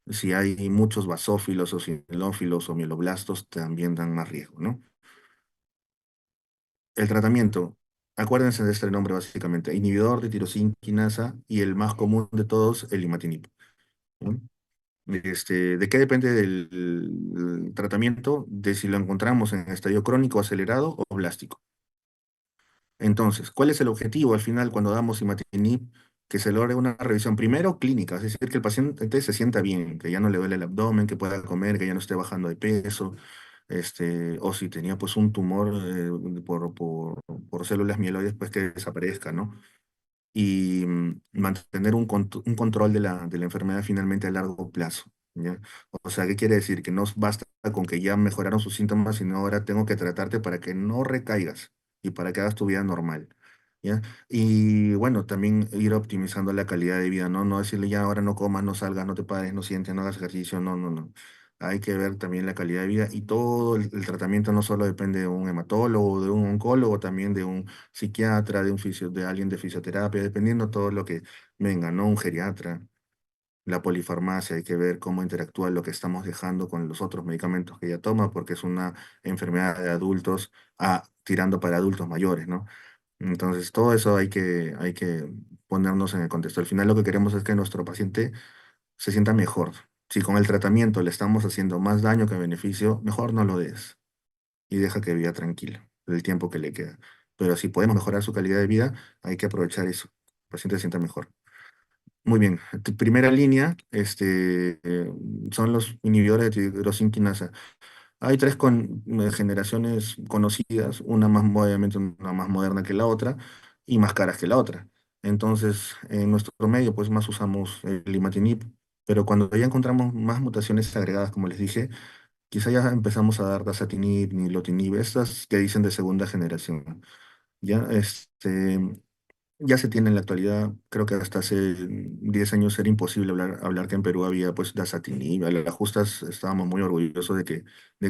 Si hay muchos basófilos o sinilófilos o mieloblastos, también dan más riesgo, ¿no? El tratamiento, acuérdense de este nombre básicamente, inhibidor de tirosinquinasa y el más común de todos, el imatinib, ¿no? ¿De qué depende del tratamiento? De si lo encontramos en estadio crónico, acelerado o blástico. Entonces, ¿cuál es el objetivo al final cuando damos imatinib? Que se logre una revisión primero clínica, es decir, que el paciente se sienta bien, que ya no le duele el abdomen, que pueda comer, que ya no esté bajando de peso, o si tenía pues un tumor por células mieloides, pues que desaparezca, ¿no? Y mantener un control de la enfermedad finalmente a largo plazo, ¿ya? O sea, ¿qué quiere decir? Que no basta con que ya mejoraron sus síntomas, sino ahora tengo que tratarte para que no recaigas y para que hagas tu vida normal, ¿ya? Y bueno, también ir optimizando la calidad de vida, ¿no? No decirle ya ahora no comas, no salgas, no te pares, no sientes, no hagas ejercicio, no, no, no. Hay que ver también la calidad de vida y todo el tratamiento no solo depende de un hematólogo, de un oncólogo, también de un psiquiatra, de un de alguien de fisioterapia, dependiendo todo lo que venga, ¿no? Un geriatra, la polifarmacia, hay que ver cómo interactúa lo que estamos dejando con los otros medicamentos que ella toma, porque es una enfermedad de adultos, tirando para adultos mayores, ¿no? Entonces, todo eso hay que ponernos en el contexto. Al final lo que queremos es que nuestro paciente se sienta mejor. Si con el tratamiento le estamos haciendo más daño que beneficio, mejor no lo des y deja que viva tranquilo el tiempo que le queda. Pero si podemos mejorar su calidad de vida, hay que aprovechar eso. El paciente se sienta mejor. Muy bien. Tu primera línea, son los inhibidores de tirosinquinasa. Hay tres generaciones conocidas, obviamente una más moderna que la otra y más caras que la otra. Entonces, en nuestro medio, pues más usamos el imatinib, pero cuando ya encontramos más mutaciones agregadas, como les dije, quizá ya empezamos a dar dasatinib, nilotinib, estas que dicen de segunda generación. Ya, ya se tiene en la actualidad, creo que hasta hace 10 años era imposible hablar que en Perú había pues dasatinib. A las justas estábamos muy orgullosos de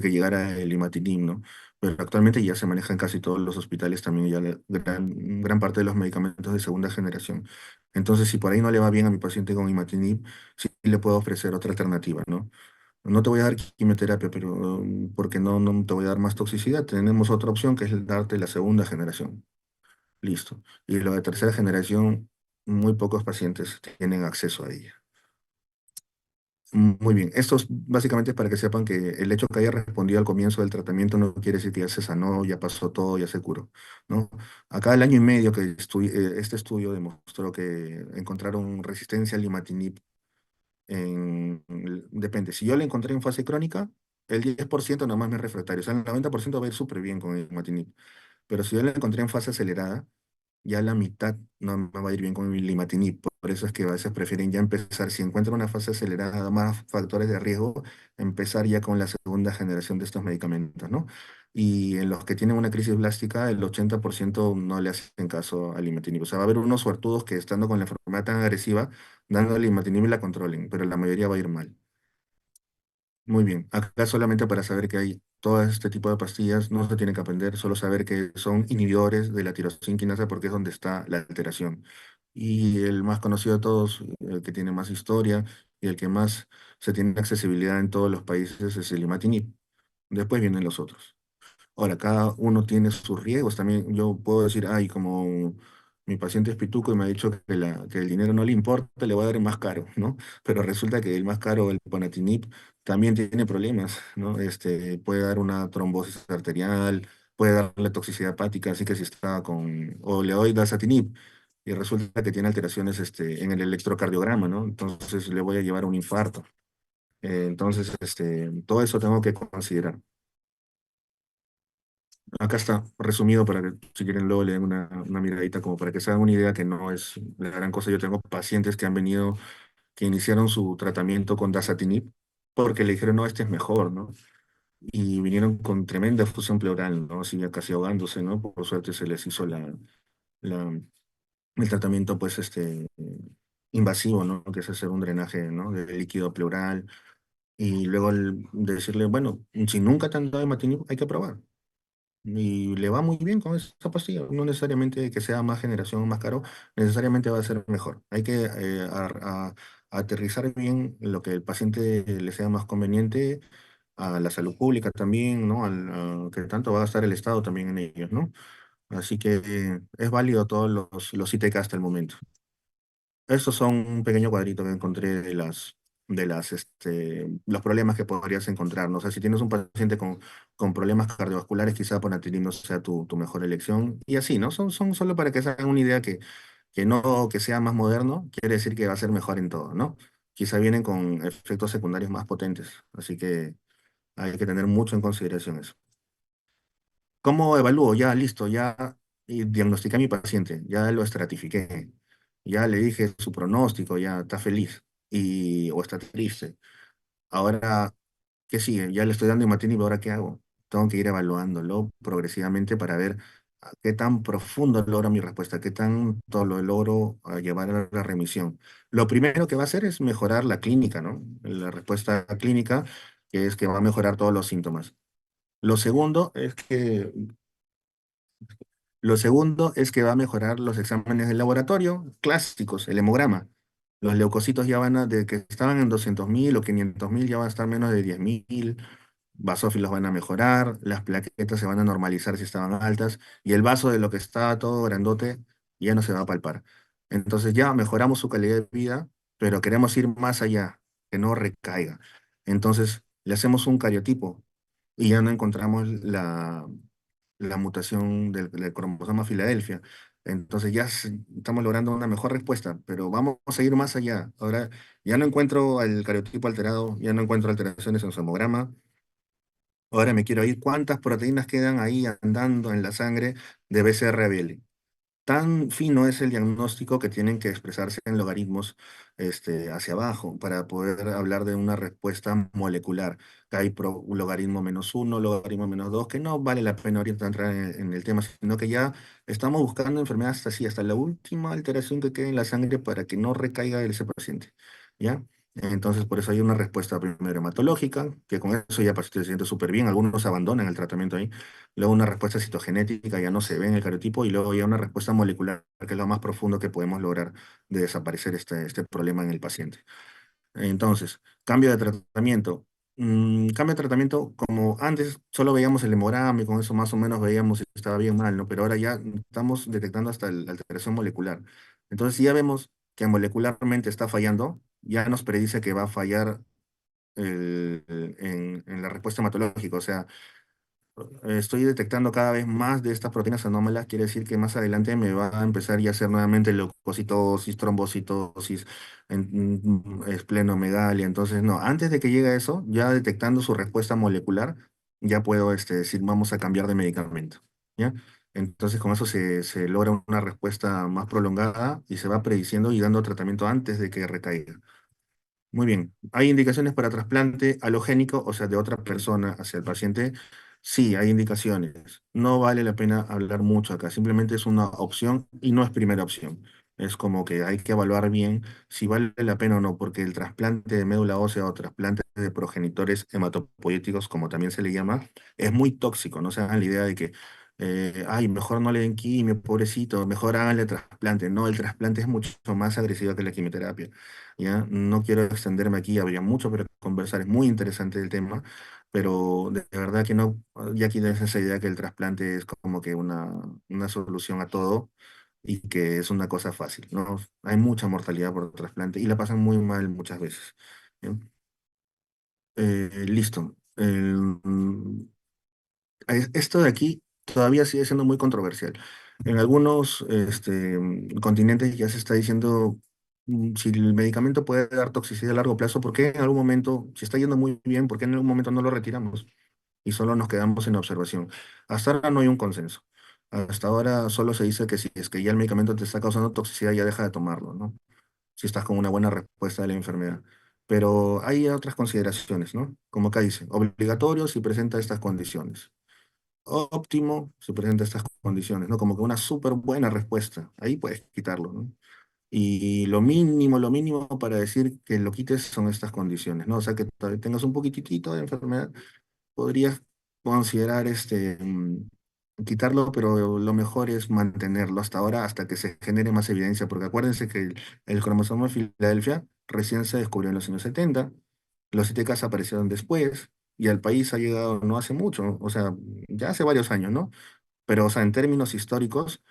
que llegara el imatinib, ¿no? Pero actualmente ya se maneja en casi todos los hospitales también ya gran parte de los medicamentos de segunda generación. Entonces, si por ahí no le va bien a mi paciente con imatinib, sí le puedo ofrecer otra alternativa, ¿no? No te voy a dar quimioterapia, pero porque no te voy a dar más toxicidad. Tenemos otra opción que es el darte la segunda generación. Listo. Y lo de tercera generación, muy pocos pacientes tienen acceso a ella. Muy bien. Esto es básicamente para que sepan que el hecho que haya respondido al comienzo del tratamiento no quiere decir que ya se sanó, ya pasó todo, ya se curó, ¿no? Acá el año y medio que este estudio demostró que encontraron resistencia al imatinib depende. Si yo la encontré en fase crónica, el 10% nada más me es refractario. O sea, el 90% va a ir súper bien con el imatinib. Pero si yo la encontré en fase acelerada, ya la mitad no me va a ir bien con el imatinib. Por eso es que a veces prefieren ya empezar, si encuentran una fase acelerada, más factores de riesgo, empezar ya con la segunda generación de estos medicamentos, ¿no? Y en los que tienen una crisis blástica, el 80% no le hacen caso al imatinib. O sea, va a haber unos suertudos que estando con la enfermedad tan agresiva, dándole imatinib y la controlen, pero la mayoría va a ir mal. Muy bien, acá solamente para saber que hay todo este tipo de pastillas, no se tiene que aprender, solo saber que son inhibidores de la tirosinquinasa porque es donde está la alteración. Y el más conocido de todos, el que tiene más historia y el que más se tiene accesibilidad en todos los países es el imatinib. Después vienen los otros. Ahora, cada uno tiene sus riesgos. También yo puedo decir, ay, como mi paciente es pituco y me ha dicho que el dinero no le importa, le voy a dar el más caro, ¿no? Pero resulta que el más caro, el ponatinib, también tiene problemas, ¿no? Puede dar una trombosis arterial, puede darle toxicidad hepática, así que si está o le doy dasatinib y resulta que tiene alteraciones, en el electrocardiograma, ¿no? Entonces le voy a llevar a un infarto. Entonces, todo eso tengo que considerar. Acá está resumido para que si quieren luego le den una miradita como para que se hagan una idea que no es la gran cosa. Yo tengo pacientes que han venido, que iniciaron su tratamiento con dasatinib porque le dijeron, no, este es mejor, ¿no? Y vinieron con tremenda fusión pleural, ¿no? Así ya casi ahogándose, ¿no? Por suerte se les hizo la- el tratamiento, pues, invasivo, ¿no? Que es hacer un drenaje, ¿no? De líquido pleural. Y luego decirle, bueno, si nunca te han dado imatinib, hay que probar. Y le va muy bien con esta pastilla. No necesariamente que sea más generación o más caro, necesariamente va a ser mejor. Hay que aterrizar bien lo que el paciente le sea más conveniente a la salud pública también, ¿no? Que tanto va a gastar el Estado también en ellos, ¿no? Así que es válido todos los ITK hasta el momento. Estos son un pequeño cuadrito que encontré los problemas que podrías encontrar, ¿no? O sea, si tienes un paciente con problemas cardiovasculares, quizá Ponatinib no sea tu mejor elección. Y así, ¿no? Son solo para que se hagan una idea que no que sea más moderno, quiere decir que va a ser mejor en todo, ¿no? Quizá vienen con efectos secundarios más potentes. Así que Hay que tener mucho en consideración eso. ¿Cómo evalúo? Ya, listo, ya diagnostiqué a mi paciente, ya lo estratifiqué, ya le dije su pronóstico, ya está feliz o está triste. Ahora, ¿qué sigue? Ya le estoy dando imatinib, ¿ahora qué hago? Tengo que ir evaluándolo progresivamente para ver qué tan profundo logra mi respuesta, qué tanto lo logro llevar a la remisión. Lo primero que va a hacer es mejorar la clínica, ¿no? La respuesta clínica, que es que va a mejorar todos los síntomas. Lo segundo es que lo segundo es que va a mejorar los exámenes de laboratorio clásicos, el hemograma. Los leucocitos ya van a, de que estaban en 200.000 o 500.000, ya van a estar menos de 10.000. Basófilos van a mejorar, las plaquetas se van a normalizar si estaban altas, y el vaso de lo que estaba todo grandote ya no se va a palpar. Entonces ya mejoramos su calidad de vida, pero queremos ir más allá, que no recaiga. Entonces le hacemos un cariotipo y ya no encontramos la mutación del cromosoma Filadelfia. Entonces ya estamos logrando una mejor respuesta, pero vamos a ir más allá. Ahora ya no encuentro el cariotipo alterado, ya no encuentro alteraciones en su hemograma. Ahora me quiero ir cuántas proteínas quedan ahí andando en la sangre de BCR-ABL. Tan fino es el diagnóstico que tienen que expresarse en logaritmos hacia abajo para poder hablar de una respuesta molecular. Que hay logaritmo -1, logaritmo -2, que no vale la pena ahorita entrar en el tema, sino que ya estamos buscando enfermedades así, hasta la última alteración que quede en la sangre para que no recaiga ese paciente. ¿Ya? Entonces, por eso hay una respuesta primero hematológica, que con eso ya el paciente se siente súper bien. Algunos abandonan el tratamiento ahí. Luego una respuesta citogenética, ya no se ve en el cariotipo, y luego ya una respuesta molecular, que es lo más profundo que podemos lograr de desaparecer este problema en el paciente. Entonces, cambio de tratamiento. Cambio de tratamiento, como antes solo veíamos el hemograma y con eso más o menos veíamos si estaba bien o mal, ¿no? Pero ahora ya estamos detectando hasta la alteración molecular. Entonces, si ya vemos que molecularmente está fallando, ya nos predice que va a fallar en la respuesta hematológica. O sea, estoy detectando cada vez más de estas proteínas anómalas, quiere decir que más adelante me va a empezar ya a hacer nuevamente leucocitosis, trombocitosis, esplenomegalia. Entonces, no, antes de que llegue a eso, ya detectando su respuesta molecular, ya puedo decir, vamos a cambiar de medicamento. ¿Ya? Entonces, con eso se logra una respuesta más prolongada y se va prediciendo y dando tratamiento antes de que recaiga. Muy bien. ¿Hay indicaciones para trasplante halogénico, o sea, de otra persona hacia el paciente? Sí, hay indicaciones. No vale la pena hablar mucho acá. Simplemente es una opción y no es primera opción. Es como que hay que evaluar bien si vale la pena o no, porque el trasplante de médula ósea o trasplante de progenitores hematopoyéticos, como también se le llama, es muy tóxico. No se hagan la idea de que, ay, mejor no le den quimio, pobrecito, mejor háganle trasplante. No, el trasplante es mucho más agresivo que la quimioterapia. ¿Ya? No quiero extenderme aquí, habría mucho pero conversar, es muy interesante el tema, pero de verdad que no, ya aquí tienes esa idea que el trasplante es como que una solución a todo y que es una cosa fácil, ¿no? Hay mucha mortalidad por trasplante y la pasan muy mal muchas veces. ¿Ya? Listo. Esto de aquí todavía sigue siendo muy controversial. En algunos continentes ya se está diciendo si el medicamento puede dar toxicidad a largo plazo, ¿por qué en algún momento, si está yendo muy bien, por qué en algún momento no lo retiramos y solo nos quedamos en observación? Hasta ahora no hay un consenso. Hasta ahora solo se dice que si es que ya el medicamento te está causando toxicidad, ya deja de tomarlo, ¿no? Si estás con una buena respuesta de la enfermedad. Pero hay otras consideraciones, ¿no? Como acá dice, obligatorio si presenta estas condiciones, óptimo se presenta estas condiciones, ¿no? Como que una súper buena respuesta. Ahí puedes quitarlo, ¿no? Y lo mínimo para decir que lo quites son estas condiciones, ¿no? O sea, que todavía tengas un poquitito de enfermedad, podrías considerar quitarlo, pero lo mejor es mantenerlo hasta ahora, hasta que se genere más evidencia, porque acuérdense que el cromosoma de Filadelfia recién se descubrió en los años 70, los ITCs aparecieron después, y al país ha llegado no hace mucho, o sea, ya hace varios años, ¿no? Pero, o sea, en términos históricos,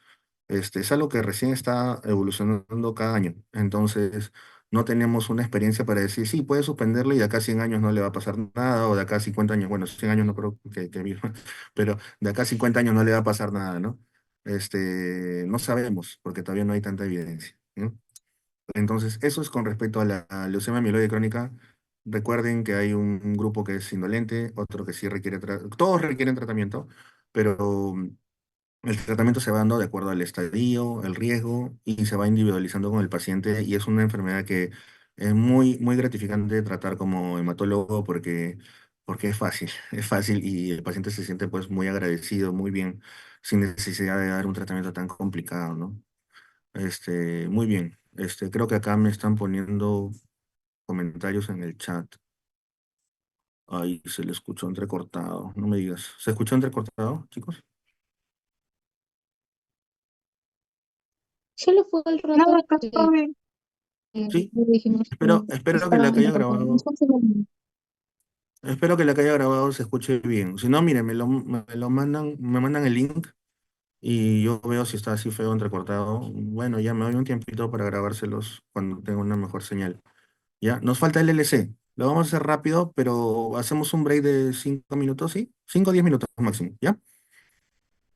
es algo que recién está evolucionando cada año. Entonces, no tenemos una experiencia para decir, sí, puede suspenderlo y de acá a 100 años no le va a pasar nada, o de acá a 50 años, bueno, 100 años no creo que viva, pero de acá a 50 años no le va a pasar nada, ¿no? No sabemos, porque todavía no hay tanta evidencia, ¿no? Entonces, eso es con respecto a la leucemia mieloide crónica. Recuerden que hay un grupo que es indolente, otro que sí requiere, todos requieren tratamiento, pero el tratamiento se va dando de acuerdo al estadio, el riesgo y se va individualizando con el paciente y es una enfermedad que es muy gratificante tratar como hematólogo porque es fácil y el paciente se siente pues muy agradecido, muy bien, sin necesidad de dar un tratamiento tan complicado, ¿no? Muy bien. Creo que acá me están poniendo comentarios en el chat. Ay, se le escuchó entrecortado. No me digas. ¿Se escuchó entrecortado, chicos? Solo fue el No, rato acá está que bien. Sí. dijimos que Espero que estaba la que haya intercortado. grabado, espero que la que haya grabado se escuche bien. Si no, miren, me lo mandan, me mandan el link y yo veo si está así feo entrecortado. Bueno, ya me doy un tiempito para grabárselos cuando tenga una mejor señal. Ya, nos falta el LLC. Lo vamos a hacer rápido, pero hacemos un break de 5 minutos, ¿sí? 5 o 10 minutos máximo, ¿ya?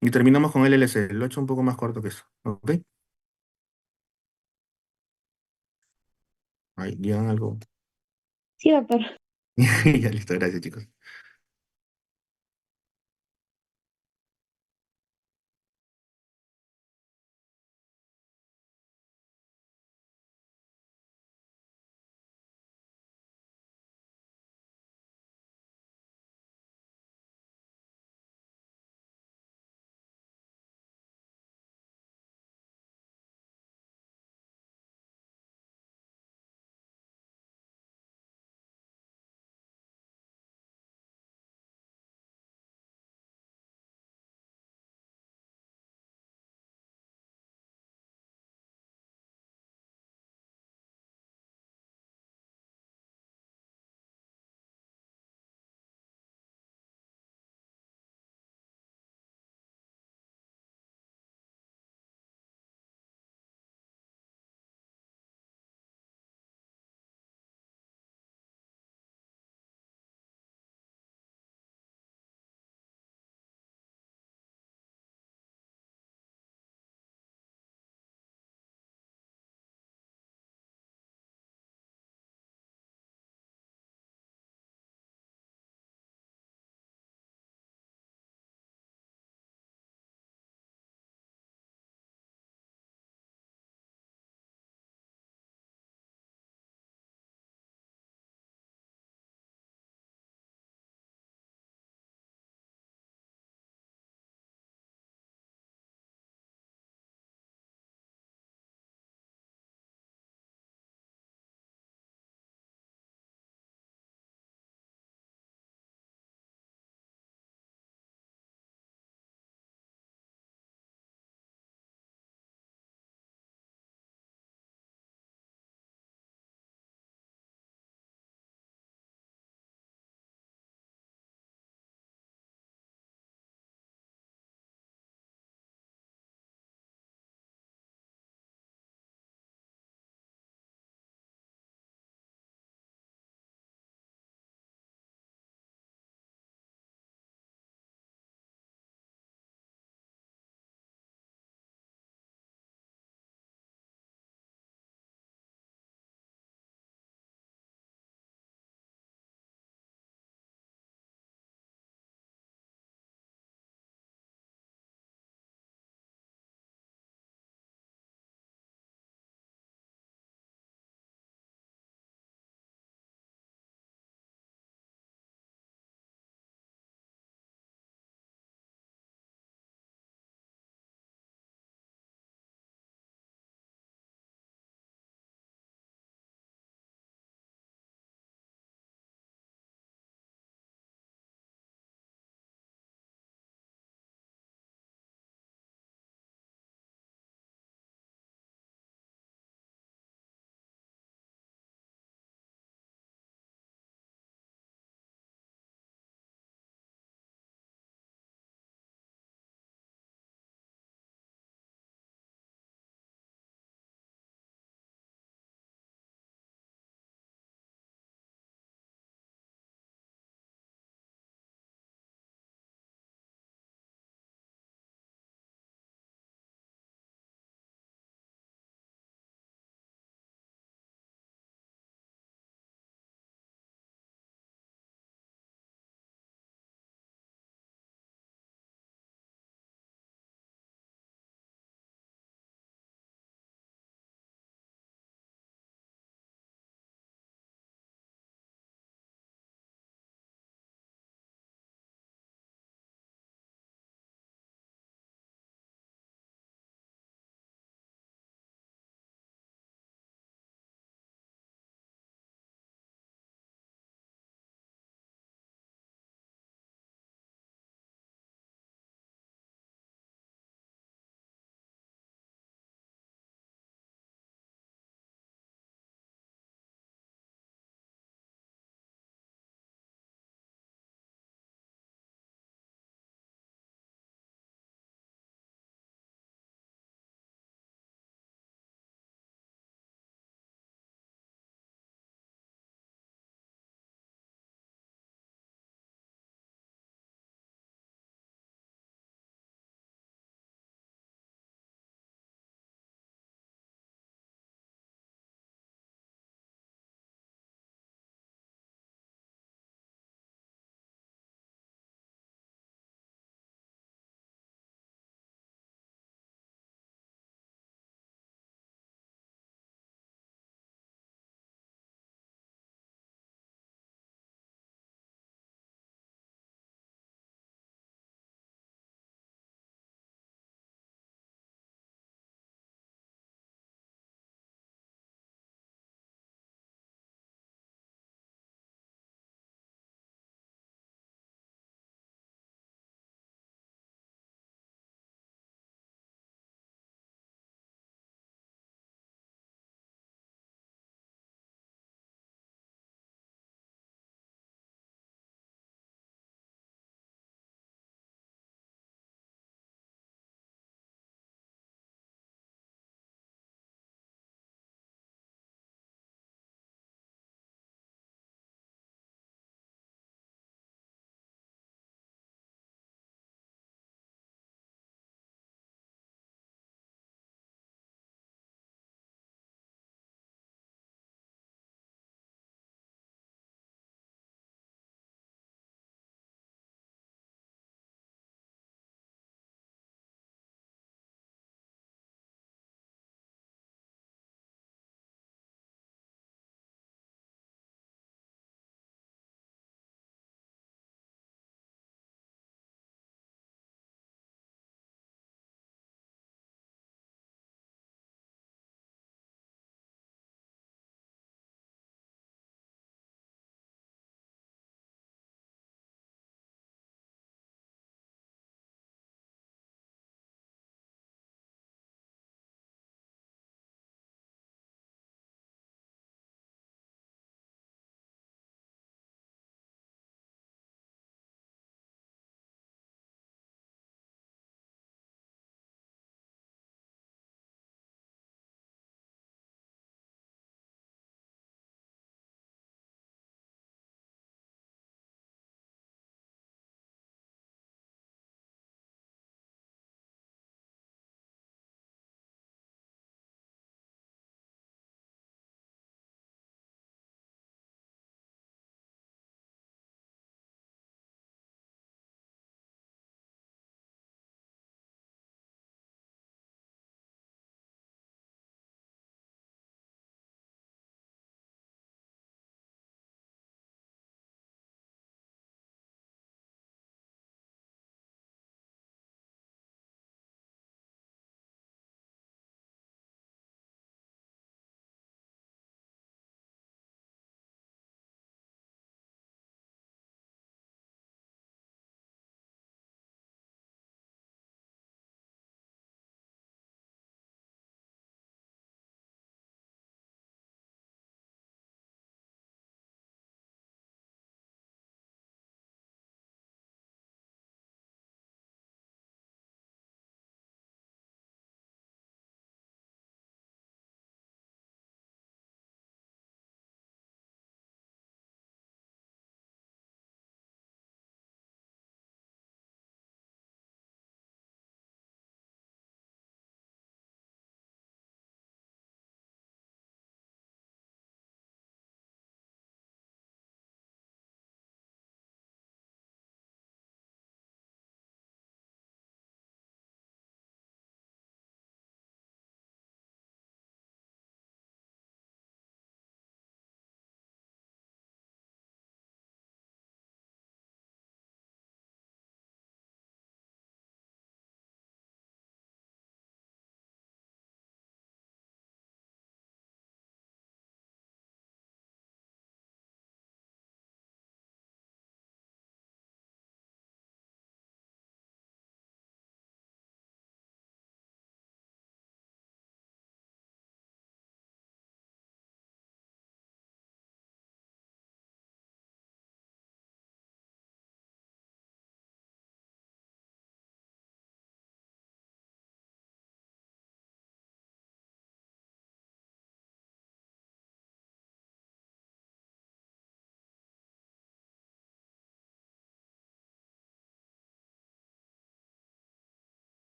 Y terminamos con el LLC. Lo he hecho un poco más corto que eso, ¿ok? Ahí, digan algo. Sí, doctor. Ya listo, gracias, chicos.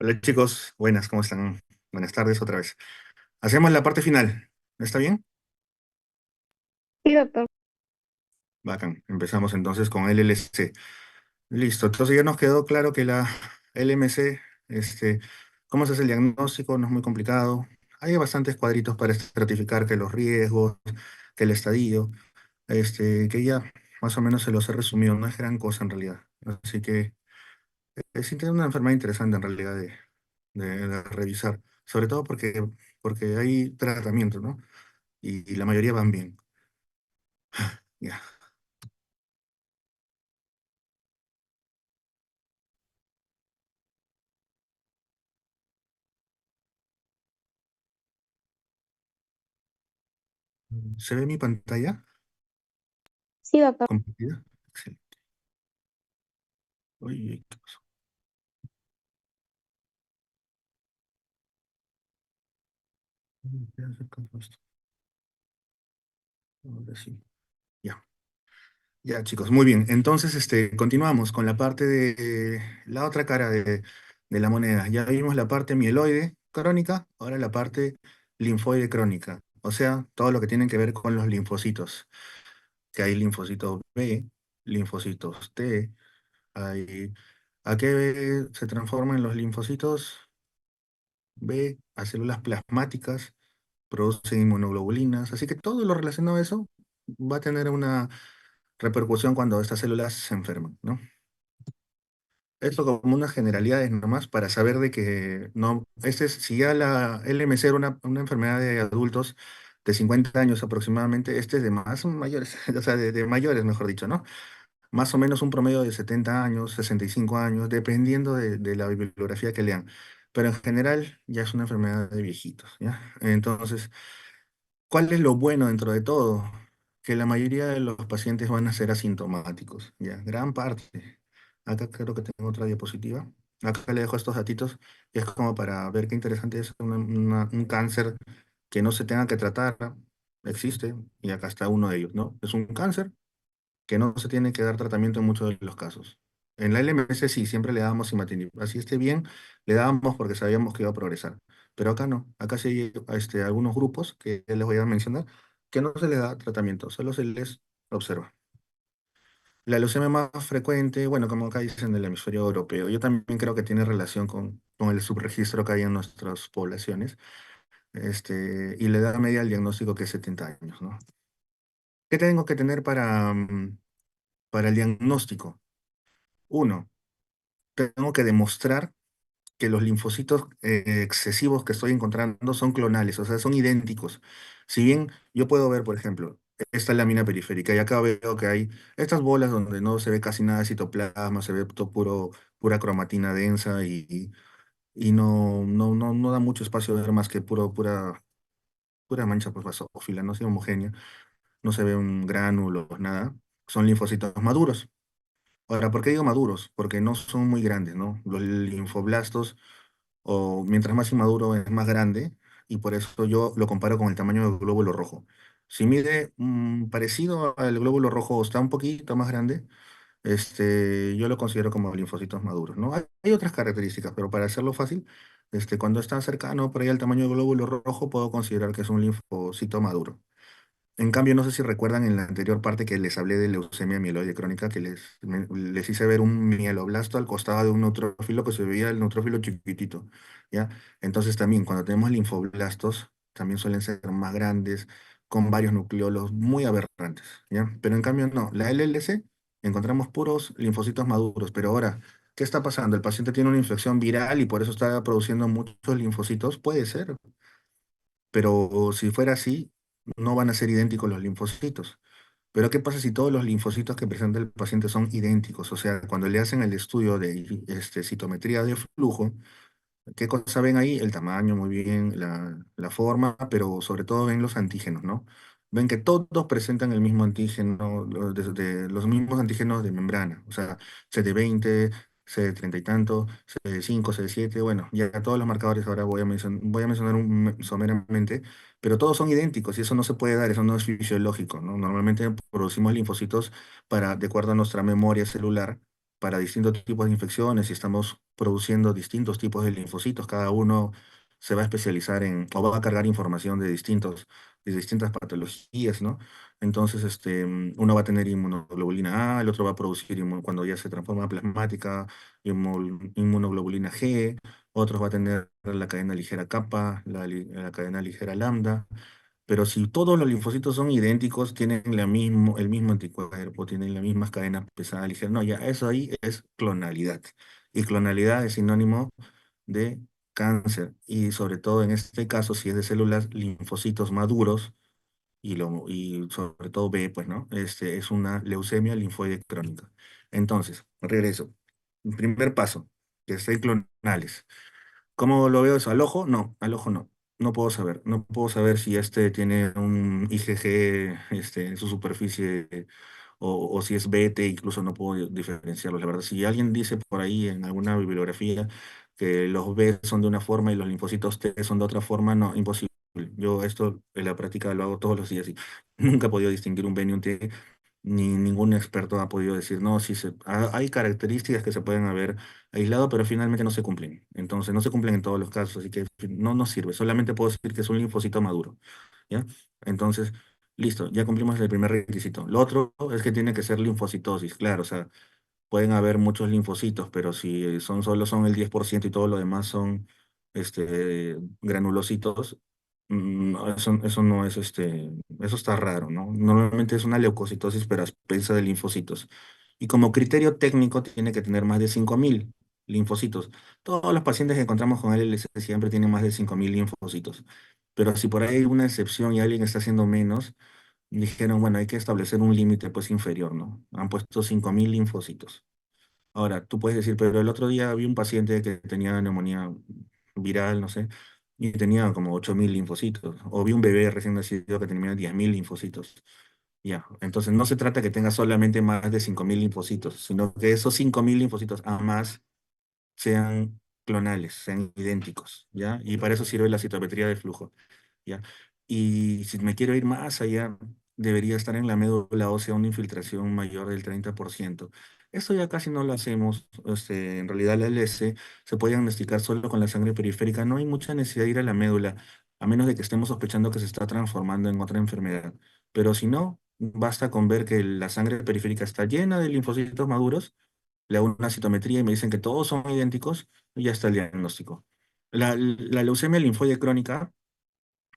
Hola chicos, buenas, ¿cómo están? Buenas tardes otra vez. Hacemos la parte final, ¿está bien? Sí, doctor. Bacán, empezamos entonces con LLC. Listo, entonces ya nos quedó claro que la LMC, cómo se hace el diagnóstico, no es muy complicado. Hay bastantes cuadritos para estratificar que los riesgos, que el estadio, que ya más o menos se los he resumido, no es gran cosa en realidad. Así que es una enfermedad interesante en realidad de revisar, sobre todo porque hay tratamientos, ¿no? Y la mayoría van bien. Ya. ¿Se ve mi pantalla Sí, doctor. compartida? Excelente. Uy, ¿qué pasó? ¿Qué hace con esto? Ahora sí. Ya. Ya, chicos, muy bien. Entonces, continuamos con la parte de la otra cara de la moneda. Ya vimos la parte mieloide crónica, ahora la parte linfoide crónica. O sea, todo lo que tiene que ver con los linfocitos. Que hay linfocitos B, linfocitos T, hay... ¿A qué se transforman los linfocitos? B, a células plasmáticas, producen inmunoglobulinas, así que todo lo relacionado a eso va a tener una repercusión cuando estas células se enferman, ¿no? Esto como unas generalidades nomás para saber de que no, si ya la LMC era una enfermedad de adultos de 50 años aproximadamente, este es de más mayores, o sea, de mayores, mejor dicho, ¿no? Más o menos un promedio de 70 años, 65 años, dependiendo de la bibliografía que lean. Pero en general ya es una enfermedad de viejitos, ¿ya? Entonces, ¿cuál es lo bueno dentro de todo? Que la mayoría de los pacientes van a ser asintomáticos, ¿ya? Gran parte. Acá creo que tengo otra diapositiva. Acá le dejo estos datitos, y es como para ver qué interesante es un cáncer que no se tenga que tratar. Existe, y acá está uno de ellos, ¿no? Es un cáncer que no se tiene que dar tratamiento en muchos de los casos. En la LMS sí, siempre le dábamos imatinib. Así esté bien, le dábamos porque sabíamos que iba a progresar. Pero acá no. Acá sí hay algunos grupos que ya les voy a mencionar que no se les da tratamiento, solo se les observa. La leucemia más frecuente, bueno, como acá dicen en el hemisferio europeo, yo también creo que tiene relación con el subregistro que hay en nuestras poblaciones, y la edad media del diagnóstico que es 70 años, ¿no? ¿Qué tengo que tener para el diagnóstico? Uno, tengo que demostrar que los linfocitos excesivos que estoy encontrando son clonales, o sea, son idénticos. Si bien yo puedo ver, por ejemplo, esta lámina periférica, y acá veo que hay estas bolas donde no se ve casi nada de citoplasma, se ve todo pura cromatina densa y no da mucho espacio de ver más que pura mancha pues, basófila, no es homogénea, no se ve un gránulo, nada. Son linfocitos maduros. Ahora, ¿por qué digo maduros? Porque no son muy grandes, ¿no? Los linfoblastos, o mientras más inmaduro es más grande, y por eso yo lo comparo con el tamaño del glóbulo rojo. Si mide parecido al glóbulo rojo o está un poquito más grande, yo lo considero como linfocitos maduros, ¿no? Hay otras características, pero para hacerlo fácil, cuando está cercano por ahí al tamaño del glóbulo rojo, puedo considerar que es un linfocito maduro. En cambio, no sé si recuerdan en la anterior parte que les hablé de leucemia mieloide crónica, que les hice ver un mieloblasto al costado de un neutrófilo que se veía el neutrófilo chiquitito, ¿ya? Entonces también cuando tenemos linfoblastos, también suelen ser más grandes, con varios nucleolos muy aberrantes, ¿ya? Pero en cambio no, la LLC encontramos puros linfocitos maduros, pero ahora, ¿qué está pasando? ¿El paciente tiene una infección viral y por eso está produciendo muchos linfocitos? Puede ser, pero si fuera así, no van a ser idénticos los linfocitos. Pero ¿qué pasa si todos los linfocitos que presenta el paciente son idénticos? O sea, cuando le hacen el estudio de citometría de flujo, ¿qué cosa ven ahí? El tamaño, muy bien, la forma, pero sobre todo ven los antígenos, ¿no? Ven que todos presentan el mismo antígeno, los mismos antígenos de membrana, o sea, CD20, CD30 y tanto, CD5, CD7, bueno, ya todos los marcadores ahora voy a mencionar someramente, pero todos son idénticos y eso no se puede dar, eso no es fisiológico, ¿no? Normalmente producimos linfocitos de acuerdo a nuestra memoria celular, para distintos tipos de infecciones y estamos produciendo distintos tipos de linfocitos. Cada uno se va a especializar en, o va a cargar información de distintas patologías, ¿no? Entonces, uno va a tener inmunoglobulina A, el otro va a producir, cuando ya se transforma en plasmática, inmunoglobulina G, otros va a tener la cadena ligera kappa, la cadena ligera lambda. Pero si todos los linfocitos son idénticos, tienen el mismo anticuerpo, tienen las mismas cadenas pesadas ligeras, no, ya eso ahí es clonalidad. Y clonalidad es sinónimo de cáncer. Y sobre todo en este caso, si es de células linfocitos maduros, y sobre todo B, pues, ¿no? Es una leucemia linfoide crónica. Entonces, regreso. Primer paso, que estén clonales. ¿Cómo lo veo eso? ¿Al ojo? No, al ojo no. No puedo saber. No puedo saber si este tiene un IgG en su superficie o si es BT, incluso no puedo diferenciarlo. La verdad, si alguien dice por ahí en alguna bibliografía que los B son de una forma y los linfocitos T son de otra forma, no, imposible. Yo esto en la práctica lo hago todos los días y nunca he podido distinguir un B ni un T, ni ningún experto ha podido decir, no, sí hay características que se pueden haber aislado, pero finalmente no se cumplen. Entonces, no se cumplen en todos los casos, así que no nos sirve. Solamente puedo decir que es un linfocito maduro, ¿ya? Entonces, listo, ya cumplimos el primer requisito. Lo otro es que tiene que ser linfocitosis, claro, o sea, pueden haber muchos linfocitos, pero si solo son el 10% y todo lo demás son granulocitos, no, eso no es eso está raro, ¿no? Normalmente es una leucocitosis, pero a expensas de linfocitos. Y como criterio técnico tiene que tener más de 5.000 linfocitos. Todos los pacientes que encontramos con LLC siempre tienen más de 5.000 linfocitos. Pero si por ahí hay una excepción y alguien está haciendo menos, dijeron, bueno, hay que establecer un límite pues inferior, ¿no? Han puesto 5.000 linfocitos. Ahora, tú puedes decir, pero el otro día vi un paciente que tenía neumonía viral, no sé, y tenía como 8.000 linfocitos. O vi un bebé recién nacido que tenía 10.000 linfocitos. Ya, entonces no se trata que tenga solamente más de 5.000 linfocitos, sino que esos 5.000 linfocitos a más sean clonales, sean idénticos, ¿ya? Y para eso sirve la citometría de flujo. ¿Ya? Y si me quiero ir más allá, debería estar en la médula ósea una infiltración mayor del 30%. Esto ya casi no lo hacemos. En realidad la LS se puede diagnosticar solo con la sangre periférica. No hay mucha necesidad de ir a la médula, a menos de que estemos sospechando que se está transformando en otra enfermedad. Pero si no, basta con ver que la sangre periférica está llena de linfocitos maduros, le hago una citometría y me dicen que todos son idénticos, y ya está el diagnóstico. La leucemia linfoide crónica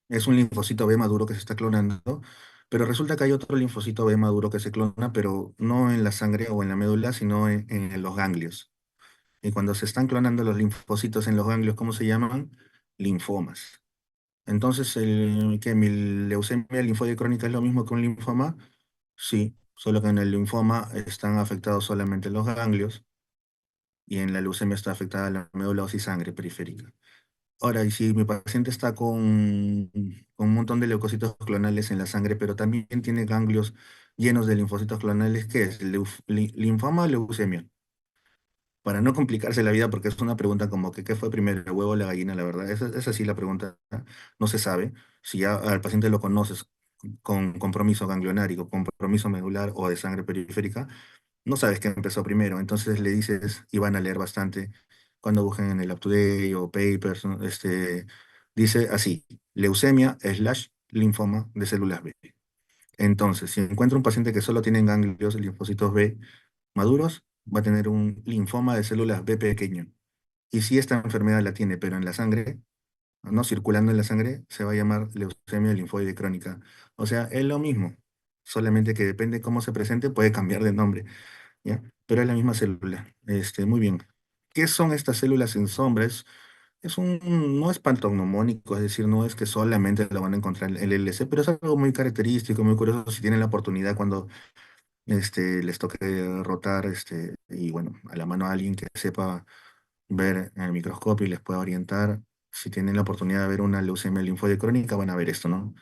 es un linfocito B maduro que se está clonando, pero resulta que hay otro linfocito B maduro que se clona, pero no en la sangre o en la médula, sino en los ganglios. Y cuando se están clonando los linfocitos en los ganglios, ¿cómo se llaman? Linfomas. Entonces, ¿que mi leucemia linfoide crónica es lo mismo que un linfoma? Sí, solo que en el linfoma están afectados solamente los ganglios y en la leucemia está afectada la médula ósea y sangre periférica. Ahora, y si mi paciente está con un montón de leucocitos clonales en la sangre, pero también tiene ganglios llenos de linfocitos clonales, ¿qué es? ¿Linfoma o leucemia? Para no complicarse la vida, porque es una pregunta como que ¿qué fue primero, el huevo o la gallina? La verdad, esa sí la pregunta no se sabe. Si ya al paciente lo conoces con compromiso ganglionárico, compromiso medular o de sangre periférica, no sabes qué empezó primero, entonces le dices, y van a leer bastante, cuando busquen en el UpToDate o papers, ¿no? Dice así, leucemia slash linfoma de células B. Entonces, si encuentra un paciente que solo tiene ganglios, linfocitos B maduros, va a tener un linfoma de células B pequeño. Y si esta enfermedad la tiene, pero en la sangre, no circulando en la sangre, se va a llamar leucemia linfoide crónica. O sea, es lo mismo, solamente que depende cómo se presente, puede cambiar de nombre. ¿Ya? Pero es la misma célula. Muy bien. ¿Qué son estas células en sombra? No es patognomónico, es decir, no es que solamente lo van a encontrar en el LC, pero es algo muy característico, muy curioso si tienen la oportunidad cuando les toque rotar, y bueno, a la mano a alguien que sepa ver en el microscopio y les pueda orientar. Si tienen la oportunidad de ver una leucemia linfoide crónica, van a ver esto, ¿no?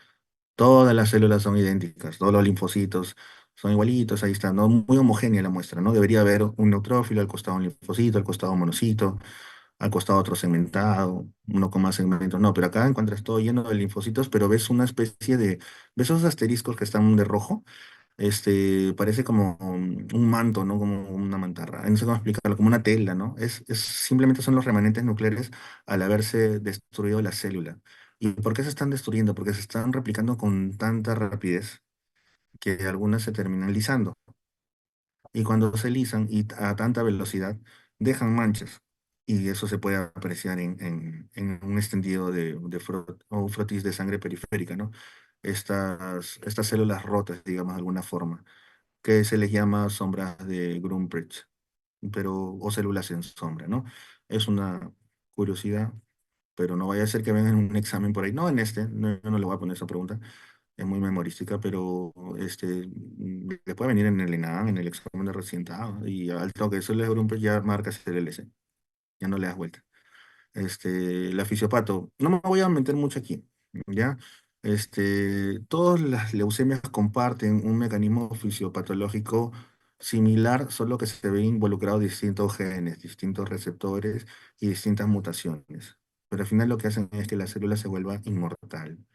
Todas las células son idénticas, todos los linfocitos son igualitos, ahí está, ¿no? Muy homogénea la muestra, ¿no? Debería haber un neutrófilo, al costado un linfocito, al costado un monocito, al costado otro segmentado, uno con más segmentos, no, pero acá encuentras todo lleno de linfocitos, pero ves una especie ves esos asteriscos que están de rojo, Parece como un manto, ¿no? Como una mantarra. No sé cómo explicarlo, como una tela, ¿no? Simplemente son los remanentes nucleares al haberse destruido la célula. ¿Y por qué se están destruyendo? Porque se están replicando con tanta rapidez que algunas se terminan lisando. Y cuando se lisan y a tanta velocidad, dejan manchas. Y eso se puede apreciar en un extendido o un frotis de sangre periférica, ¿no? Estas células rotas, digamos, de alguna forma, que se les llama sombras de Grunbridge, o células en sombra, ¿no? Es una curiosidad, pero no vaya a ser que vengan en un examen por ahí. No en este, no, yo no le voy a poner esa pregunta, es muy memorística, pero le puede venir en el ENAM, en el examen de recientado, y al toque de células de Grunbridge ya marcas el LC, ya no le das vuelta. La fisiopato. No me voy a meter mucho aquí, ¿ya? Todas las leucemias comparten un mecanismo fisiopatológico similar, solo que se ven involucrados distintos genes, distintos receptores y distintas mutaciones. Pero al final lo que hacen es que la célula se vuelva inmortal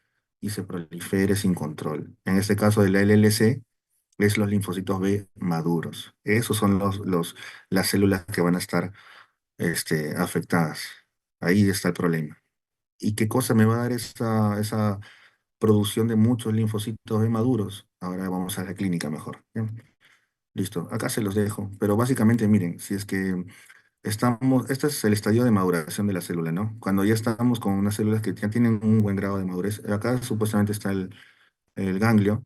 y se prolifere sin control. En este caso de la LLC, es los linfocitos B maduros. Esos son las células que van a estar afectadas. Ahí está el problema. ¿Y qué cosa me va a dar esa producción de muchos linfocitos B maduros? Ahora vamos a la clínica mejor. ¿Ya? Listo, acá se los dejo. Pero básicamente, miren, si es que este es el estadio de maduración de la célula, ¿no? Cuando ya estamos con unas células que ya tienen un buen grado de madurez, acá supuestamente está el ganglio,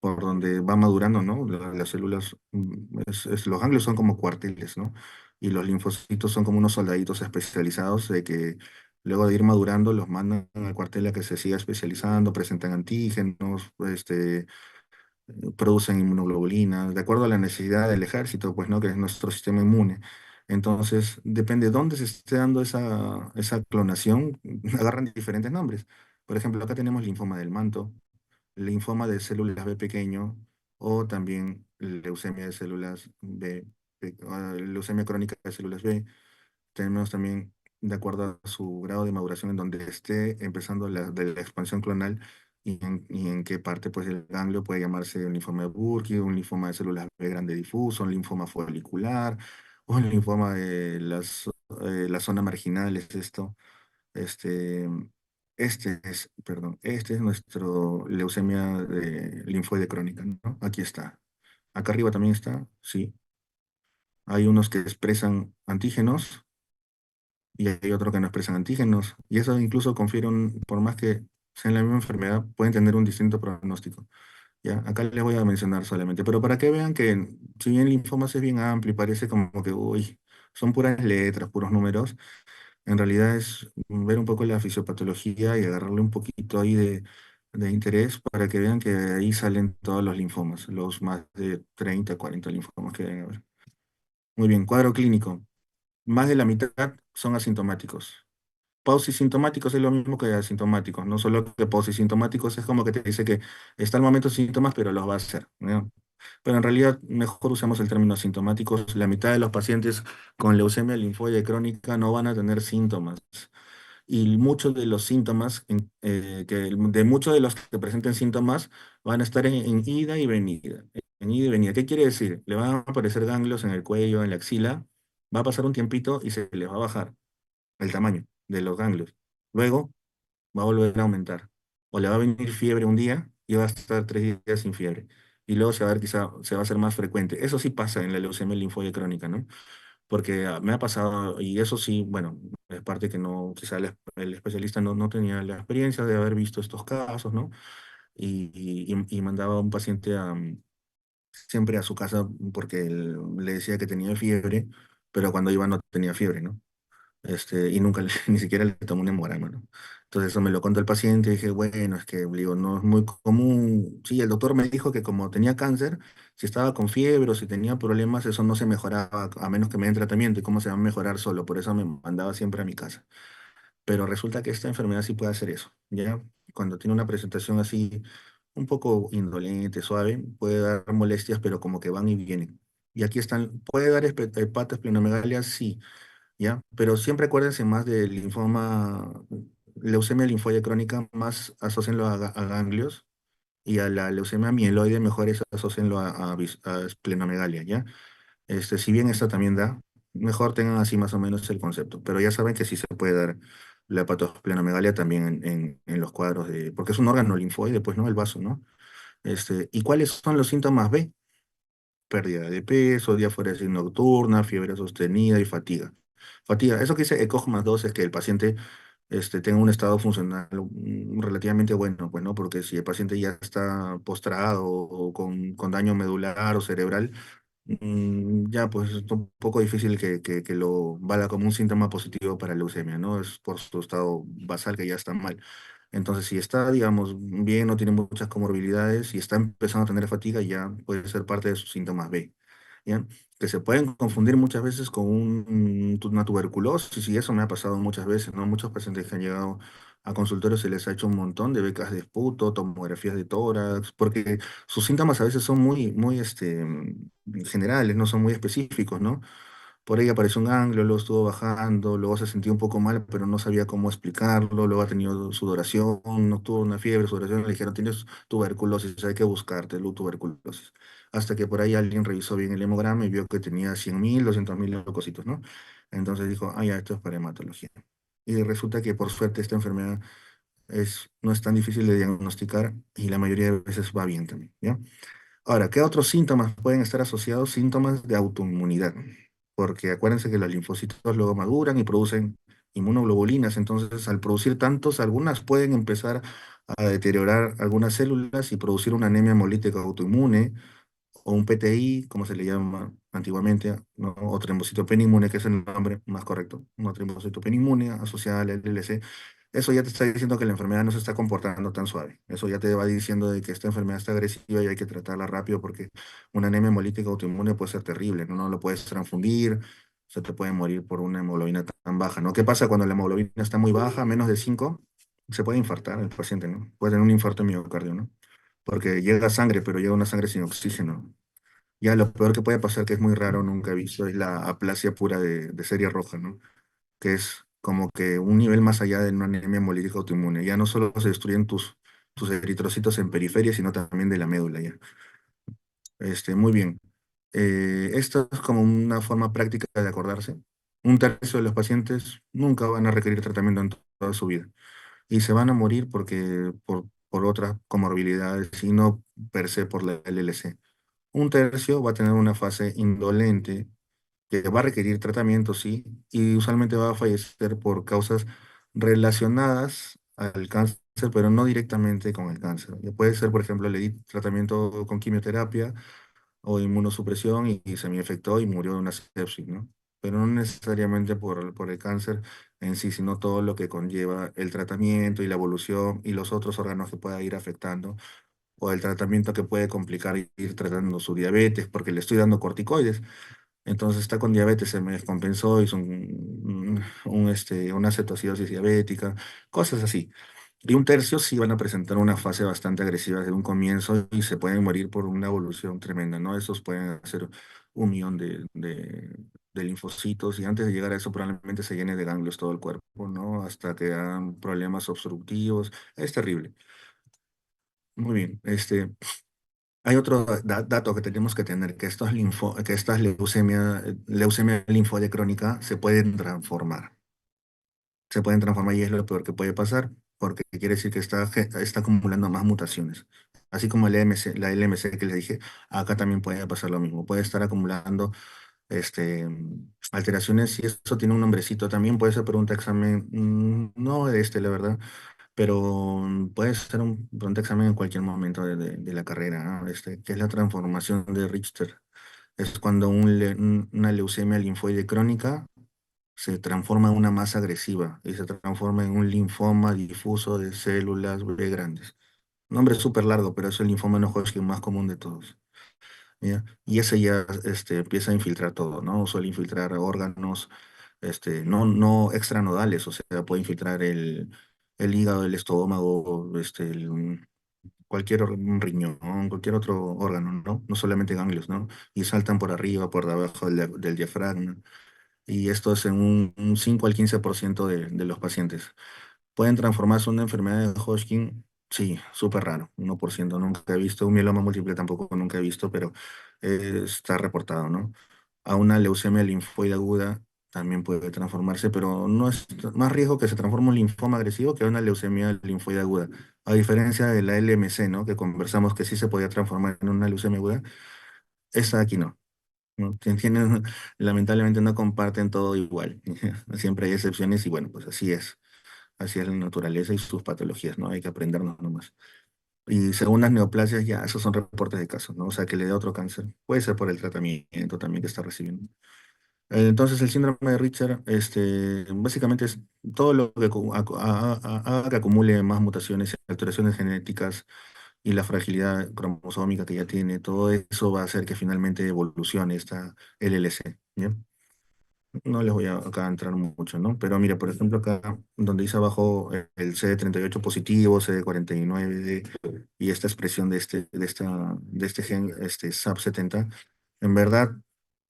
por donde va madurando, ¿no? Las células, los ganglios son como cuarteles, ¿no? Y los linfocitos son como unos soldaditos especializados de que luego de ir madurando los mandan al cuartel a que se siga especializando, presentan antígenos, producen inmunoglobulinas, de acuerdo a la necesidad del ejército, pues, ¿no? Que es nuestro sistema inmune. Entonces, depende de dónde se esté dando esa clonación, agarran diferentes nombres. Por ejemplo, acá tenemos linfoma del manto, linfoma de células B pequeño o también leucemia de células B, leucemia crónica de células B. Tenemos también, de acuerdo a su grado de maduración, en donde esté empezando de la expansión clonal y en qué parte pues, el ganglio puede llamarse un linfoma de Burkitt, un linfoma de células B grande difuso, un linfoma folicular, o un linfoma de la zona marginal, es esto. Este, este es nuestro leucemia de linfoide crónica, ¿no? Aquí está. Acá arriba también está, sí. Hay unos que expresan antígenos y hay otros que no expresan antígenos. Y eso incluso confiere por más que sean la misma enfermedad, pueden tener un distinto pronóstico. Ya, acá les voy a mencionar solamente, pero para que vean que si bien linfomas es bien amplio y parece como que, uy, son puras letras, puros números, en realidad es ver un poco la fisiopatología y agarrarle un poquito ahí de interés para que vean que de ahí salen todos los linfomas, los más de 30 40 linfomas que deben haber. Muy bien, cuadro clínico. Más de la mitad son asintomáticos. Pausisintomáticos es lo mismo que asintomáticos, no solo que pausisintomáticos es como que te dice que está el momento de síntomas, pero los va a hacer, ¿no? Pero en realidad mejor usamos el término asintomáticos. La mitad de los pacientes con leucemia linfoide crónica no van a tener síntomas y muchos de los síntomas, de muchos de los que presenten síntomas, van a estar en ida y venida. En ida y venida. ¿Qué quiere decir? Le van a aparecer ganglios en el cuello, en la axila, va a pasar un tiempito y se les va a bajar el tamaño de los ganglios. Luego va a volver a aumentar. O le va a venir fiebre un día y va a estar 3 días sin fiebre. Y luego se va a ver, quizá se va a hacer más frecuente. Eso sí pasa en la leucemia linfoide crónica, ¿no? Porque me ha pasado, y eso sí, bueno, es parte que no, quizá el especialista no tenía la experiencia de haber visto estos casos, ¿no? Y mandaba a un paciente siempre a su casa porque él le decía que tenía fiebre, pero cuando iba no tenía fiebre, ¿no? Y nunca, ni siquiera le tomó un hemograma, ¿no? Entonces eso me lo contó el paciente y dije, bueno, es que, digo, no es muy común. Sí, el doctor me dijo que como tenía cáncer, si estaba con fiebre o si tenía problemas, eso no se mejoraba a menos que me den tratamiento. ¿Y cómo se va a mejorar solo? Por eso me mandaba siempre a mi casa. Pero resulta que esta enfermedad sí puede hacer eso, ¿ya? Cuando tiene una presentación así un poco indolente, suave, puede dar molestias, pero como que van y vienen. Y aquí están, ¿puede dar hepatosplenomegalia? Sí, ¿ya? Pero siempre acuérdense más del linfoma, leucemia linfoide crónica, más asócienlo a ganglios y a la leucemia mieloide mejor es asociarlo a esplenomegalia, ¿ya? Si bien esta también da, mejor tengan así más o menos el concepto, pero ya saben que sí se puede dar la hepatosplenomegalia también en los cuadros porque es un órgano linfoide, pues, ¿no? El vaso, ¿no? ¿Y cuáles son los síntomas B? Pérdida de peso, diaforesis nocturna, fiebre sostenida y fatiga. Fatiga, eso que dice ECOG más 2 es que el paciente tenga un estado funcional relativamente bueno, pues, ¿no? Porque si el paciente ya está postrado o con daño medular o cerebral, ya, pues es un poco difícil que lo valga como un síntoma positivo para leucemia, ¿no? Es por su estado basal que ya está mal. Entonces, si está, digamos, bien, no tiene muchas comorbilidades y está empezando a tener fatiga, ya puede ser parte de sus síntomas B, ¿ya? Que se pueden confundir muchas veces con una tuberculosis, y eso me ha pasado muchas veces, ¿no? Muchos pacientes que han llegado a consultorios se les ha hecho un montón de becas de esputo, tomografías de tórax, porque sus síntomas a veces son muy generales, no son muy específicos, ¿no? Por ahí apareció un ganglio, luego estuvo bajando, luego se sintió un poco mal, pero no sabía cómo explicarlo, luego ha tenido sudoración, no tuvo una fiebre, sudoración, le dijeron, tienes tuberculosis, hay que buscarte, tuberculosis. Hasta que por ahí alguien revisó bien el hemograma y vio que tenía 100.000, 200.000 leucocitos, ¿no? Entonces dijo, ah, ya, esto es para hematología. Y resulta que por suerte esta enfermedad no es tan difícil de diagnosticar y la mayoría de veces va bien también, ¿ya? Ahora, ¿qué otros síntomas pueden estar asociados? Síntomas de autoinmunidad, porque acuérdense que los linfocitos luego maduran y producen inmunoglobulinas, entonces al producir tantos, algunas pueden empezar a deteriorar algunas células y producir una anemia hemolítica autoinmune o un PTI, como se le llama antiguamente, ¿no? O trombocitopenia inmune, que es el nombre más correcto, una trombocitopenia inmune asociada al LLC. Eso ya te está diciendo que la enfermedad no se está comportando tan suave. Eso ya te va diciendo de que esta enfermedad está agresiva y hay que tratarla rápido porque una anemia hemolítica autoinmune puede ser terrible, ¿no? No lo puedes transfundir, se te puede morir por una hemoglobina tan baja, ¿no? ¿Qué pasa cuando la hemoglobina está muy baja, menos de 5? Se puede infartar el paciente, ¿no? Puede tener un infarto de miocardio, ¿no? Porque llega sangre, pero llega una sangre sin oxígeno. Ya lo peor que puede pasar, que es muy raro, nunca he visto, es la aplasia pura de serie roja, ¿no? Que es como que un nivel más allá de una anemia hemolítica autoinmune. Ya no solo se destruyen tus eritrocitos en periferia, sino también de la médula, ya. Muy bien. Esto es como una forma práctica de acordarse. Un tercio de los pacientes nunca van a requerir tratamiento en toda su vida y se van a morir por otras comorbilidades y no per se por la LLC. Un tercio va a tener una fase indolente que va a requerir tratamiento, sí, y usualmente va a fallecer por causas relacionadas al cáncer, pero no directamente con el cáncer. Ya puede ser, por ejemplo, le di tratamiento con quimioterapia o inmunosupresión y se me infectó y murió de una sepsis, ¿no? Pero no necesariamente por el cáncer en sí, sino todo lo que conlleva el tratamiento y la evolución y los otros órganos que pueda ir afectando, o el tratamiento que puede complicar ir tratando su diabetes, porque le estoy dando corticoides. Entonces está con diabetes, se me descompensó, hizo una cetoacidosis diabética, cosas así. Y un tercio sí van a presentar una fase bastante agresiva desde un comienzo y se pueden morir por una evolución tremenda, ¿no? Esos pueden hacer 1 millón de linfocitos y antes de llegar a eso probablemente se llene de ganglios todo el cuerpo, ¿no? Hasta que hagan problemas obstructivos. Es terrible. Muy bien. Hay otro dato que tenemos que tener, que estas leucemia linfoide crónica se pueden transformar. Se pueden transformar y es lo peor que puede pasar, porque quiere decir que está acumulando más mutaciones. Así como la LMC que les dije, acá también puede pasar lo mismo. Puede estar acumulando alteraciones y eso tiene un nombrecito. También puede ser por un examen, no la verdad, pero puede ser un examen en cualquier momento de la carrera, ¿no? Que es la transformación de Richter. Es cuando una leucemia linfoide crónica se transforma en una masa agresiva y se transforma en un linfoma difuso de células B grandes. Nombre súper largo, pero es el linfoma no Hodgkin más común de todos. ¿Ya? Y ese ya empieza a infiltrar todo, ¿no? Suele infiltrar órganos, no extranodales, o sea, puede infiltrar el hígado, el estómago, un riñón, cualquier otro órgano, ¿no? No solamente ganglios, ¿no? Y saltan por arriba, por debajo del diafragma. Y esto es en un 5 al 15% de los pacientes. ¿Pueden transformarse en una enfermedad de Hodgkin? Sí, súper raro, 1% nunca he visto, un mieloma múltiple tampoco nunca he visto, pero está reportado, ¿no? A una leucemia linfoide aguda también puede transformarse, pero no es más riesgo que se transforme en un linfoma agresivo que una leucemia linfoide aguda. A diferencia de la LMC, ¿no? Que conversamos que sí se podía transformar en una leucemia aguda, esta aquí no. ¿No? Lamentablemente no comparten todo igual. Siempre hay excepciones y bueno, pues así es la naturaleza y sus patologías, ¿no? Hay que aprendernos nomás. Y segundas neoplasias, ya, esos son reportes de casos, ¿no? O sea, que le dé otro cáncer. Puede ser por el tratamiento también que está recibiendo. Entonces, el síndrome de Richter, básicamente es todo lo que haga que acumule más mutaciones y alteraciones genéticas y la fragilidad cromosómica que ya tiene, todo eso va a hacer que finalmente evolucione esta LLC, ¿ya? No les voy a acá entrar mucho, ¿no? Pero mira, por ejemplo, acá donde dice abajo el CD38 positivo, CD49 y esta expresión de este gen, este SAP70, en verdad,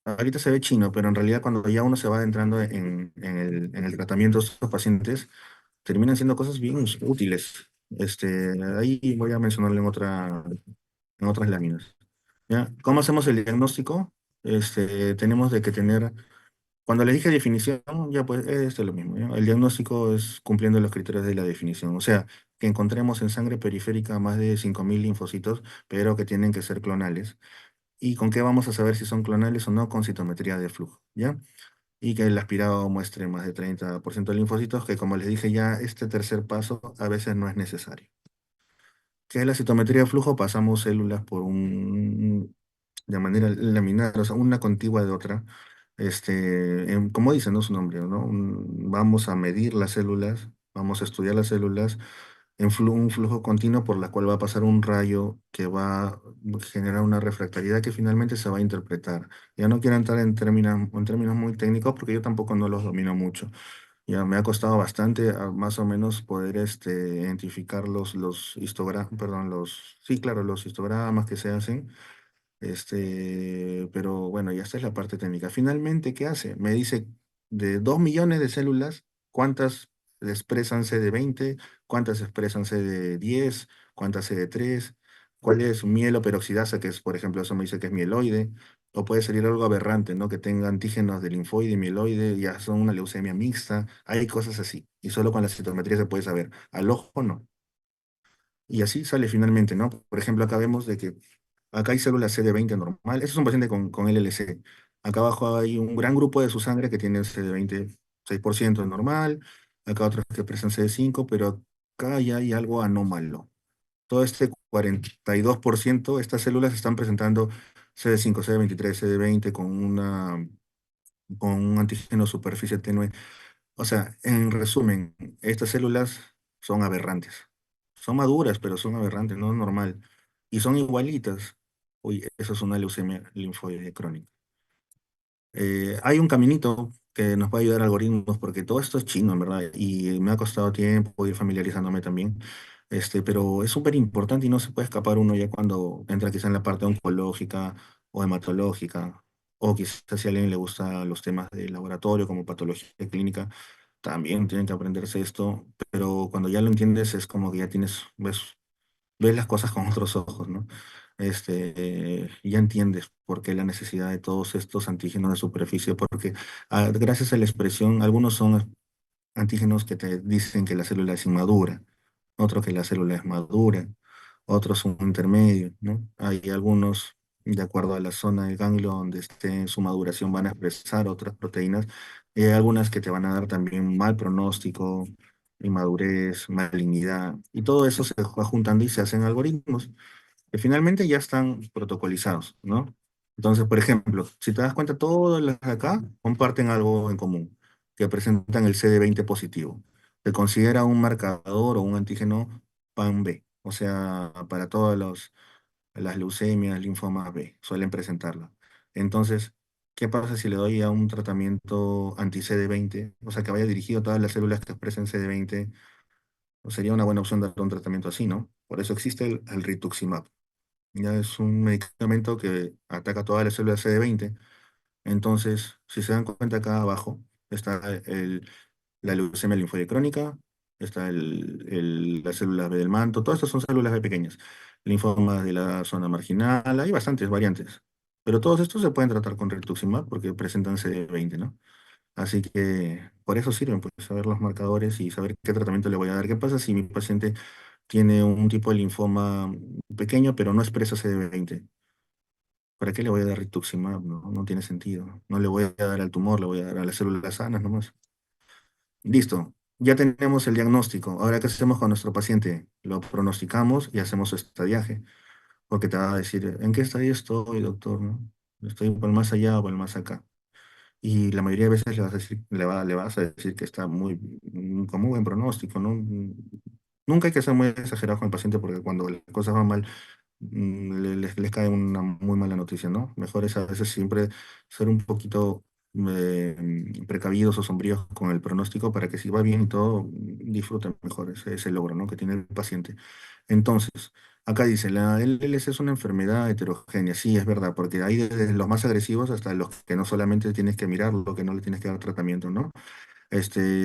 ahorita se ve chino, pero en realidad cuando ya uno se va adentrando en el tratamiento de estos pacientes, terminan siendo cosas bien útiles. Ahí voy a mencionarlo en otras láminas. ¿Ya? ¿Cómo hacemos el diagnóstico? Tenemos de que tener cuando le dije definición, ya pues esto es lo mismo, ¿ya? El diagnóstico es cumpliendo los criterios de la definición. O sea, que encontremos en sangre periférica más de 5.000 linfocitos, pero que tienen que ser clonales. ¿Y con qué vamos a saber si son clonales o no? Con citometría de flujo, ¿ya? Y que el aspirado muestre más de 30% de linfocitos, que como les dije ya, este tercer paso a veces no es necesario. ¿Qué es la citometría de flujo? Pasamos células por de manera laminar, o sea, una contigua de otra como dice, ¿no? Su nombre, ¿no? Vamos a medir las células, vamos a estudiar las células en un flujo continuo por la cual va a pasar un rayo que va a generar una refractariedad que finalmente se va a interpretar. Ya no quiero entrar en términos muy técnicos porque yo tampoco no los domino mucho. Ya me ha costado bastante más o menos poder identificar los histogramas, perdón, sí, claro, los histogramas que se hacen pero bueno, ya esta es la parte técnica. Finalmente, ¿qué hace? Me dice de 2 millones de células, ¿cuántas expresan CD20? ¿Cuántas expresan CD10? ¿Cuántas CD3? ¿Cuál es mieloperoxidasa? Que es, por ejemplo, eso me dice que es mieloide. O puede salir algo aberrante, ¿no? Que tenga antígenos de linfoide y mieloide, ya son una leucemia mixta. Hay cosas así. Y solo con la citometría se puede saber. Al ojo no. Y así sale finalmente, ¿no? Por ejemplo, acá vemos de que acá hay células CD20 normal. Ese es un paciente con LLC. Acá abajo hay un gran grupo de su sangre que tiene CD20 6% normal. Acá otros que expresan CD5, pero acá ya hay algo anómalo. Todo este 42%, estas células están presentando CD5, CD23, CD20 con un antígeno superficie tenue. O sea, en resumen, estas células son aberrantes. Son maduras, pero son aberrantes, no es normal. Y son igualitas. Uy, eso es una leucemia linfoide crónica. Hay un caminito que nos puede ayudar a algoritmos, porque todo esto es chino, en verdad, y me ha costado tiempo ir familiarizándome también. Pero es súper importante y no se puede escapar uno ya cuando entra quizá en la parte oncológica o hematológica, o quizás si a alguien le gusta los temas de laboratorio como patología clínica, también tienen que aprenderse esto, pero cuando ya lo entiendes es como que ya ves las cosas con otros ojos, ¿no? Ya entiendes por qué la necesidad de todos estos antígenos de superficie, porque gracias a la expresión, algunos son antígenos que te dicen que la célula es inmadura, otros que la célula es madura, otros son intermedios, ¿no? Hay algunos, de acuerdo a la zona del ganglio donde esté en su maduración, van a expresar otras proteínas, y hay algunas que te van a dar también mal pronóstico, inmadurez, malignidad, y todo eso se va juntando y se hacen algoritmos que finalmente ya están protocolizados, ¿no? Entonces, por ejemplo, si te das cuenta, todas las de acá comparten algo en común, que presentan el CD20 positivo. Se considera un marcador o un antígeno PAN-B, o sea, para todas las leucemias, linfomas B, suelen presentarlo. Entonces, ¿qué pasa si le doy a un tratamiento anti-CD20? O sea, que vaya dirigido a todas las células que expresen CD20, sería una buena opción dar un tratamiento así, ¿no? Por eso existe el rituximab. Ya es un medicamento que ataca todas las células CD20. Entonces, si se dan cuenta acá abajo, está la leucemia linfoide crónica, está las células B del manto, todas estas son células B pequeñas, linfomas de la zona marginal, hay bastantes variantes, pero todos estos se pueden tratar con rituximab porque presentan CD20, ¿no? Así que por eso sirven, pues, saber los marcadores y saber qué tratamiento le voy a dar. ¿Qué pasa si mi paciente tiene un tipo de linfoma pequeño pero no expresa CD20? ¿Para qué le voy a dar rituximab? No, no tiene sentido. No le voy a dar al tumor, le voy a dar a las células sanas nomás. Listo, ya tenemos el diagnóstico. Ahora, ¿qué hacemos con nuestro paciente? Lo pronosticamos y hacemos su estadiaje, porque te va a decir, ¿en qué estadio estoy, doctor? ¿No? ¿Estoy por el más allá o por el más acá? Y la mayoría de veces le vas a decir, le vas a decir que está con muy buen pronóstico, ¿no? Nunca hay que ser muy exagerado con el paciente porque cuando las cosas van mal, les cae una muy mala noticia, ¿no? Mejor es a veces siempre ser un poquito precavidos o sombríos con el pronóstico para que si va bien y todo, disfruten mejor ese logro, ¿no? Que tiene el paciente. Entonces, acá dice, la LLC es una enfermedad heterogénea, sí, es verdad, porque hay desde los más agresivos hasta los que no solamente tienes que mirarlo, que no le tienes que dar tratamiento, ¿no?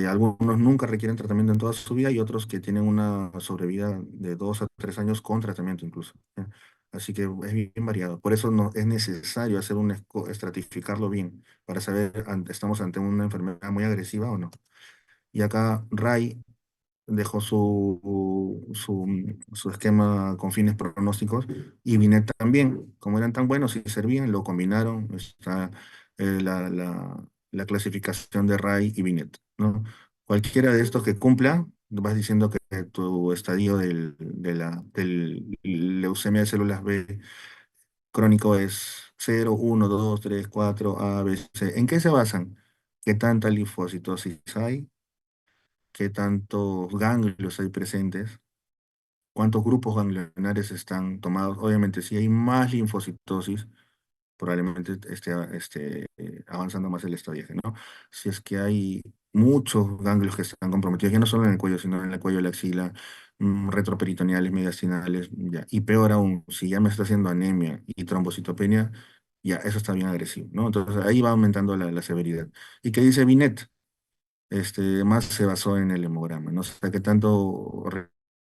Algunos nunca requieren tratamiento en toda su vida y otros que tienen una sobrevida de 2 a 3 años con tratamiento incluso. ¿Ya? Así que es bien variado. Por eso no, es necesario hacer estratificarlo bien para saber estamos ante una enfermedad muy agresiva o no. Y acá Ray dejó su esquema con fines pronósticos y Binet también, como eran tan buenos y servían, lo combinaron, está la clasificación de Ray y Binet, ¿no? Cualquiera de estos que cumpla, vas diciendo que tu estadio del leucemia de células B crónico es 0, 1, 2, 3, 4, A, B, C. ¿En qué se basan? ¿Qué tanta linfocitosis hay? ¿Qué tantos ganglios hay presentes? ¿Cuántos grupos ganglionares están tomados? Obviamente, si hay más linfocitosis, probablemente esté avanzando más el estadio, ¿no? Si es que hay muchos ganglios que están comprometidos, ya no solo en el cuello, sino en el cuello de la axila, retroperitoneales, mediastinales, ya. Y peor aún, si ya me está haciendo anemia y trombocitopenia, ya, eso está bien agresivo, ¿no? Entonces ahí va aumentando la severidad. ¿Y qué dice Binet? Más se basó en el hemograma, ¿no? O sea, que tanto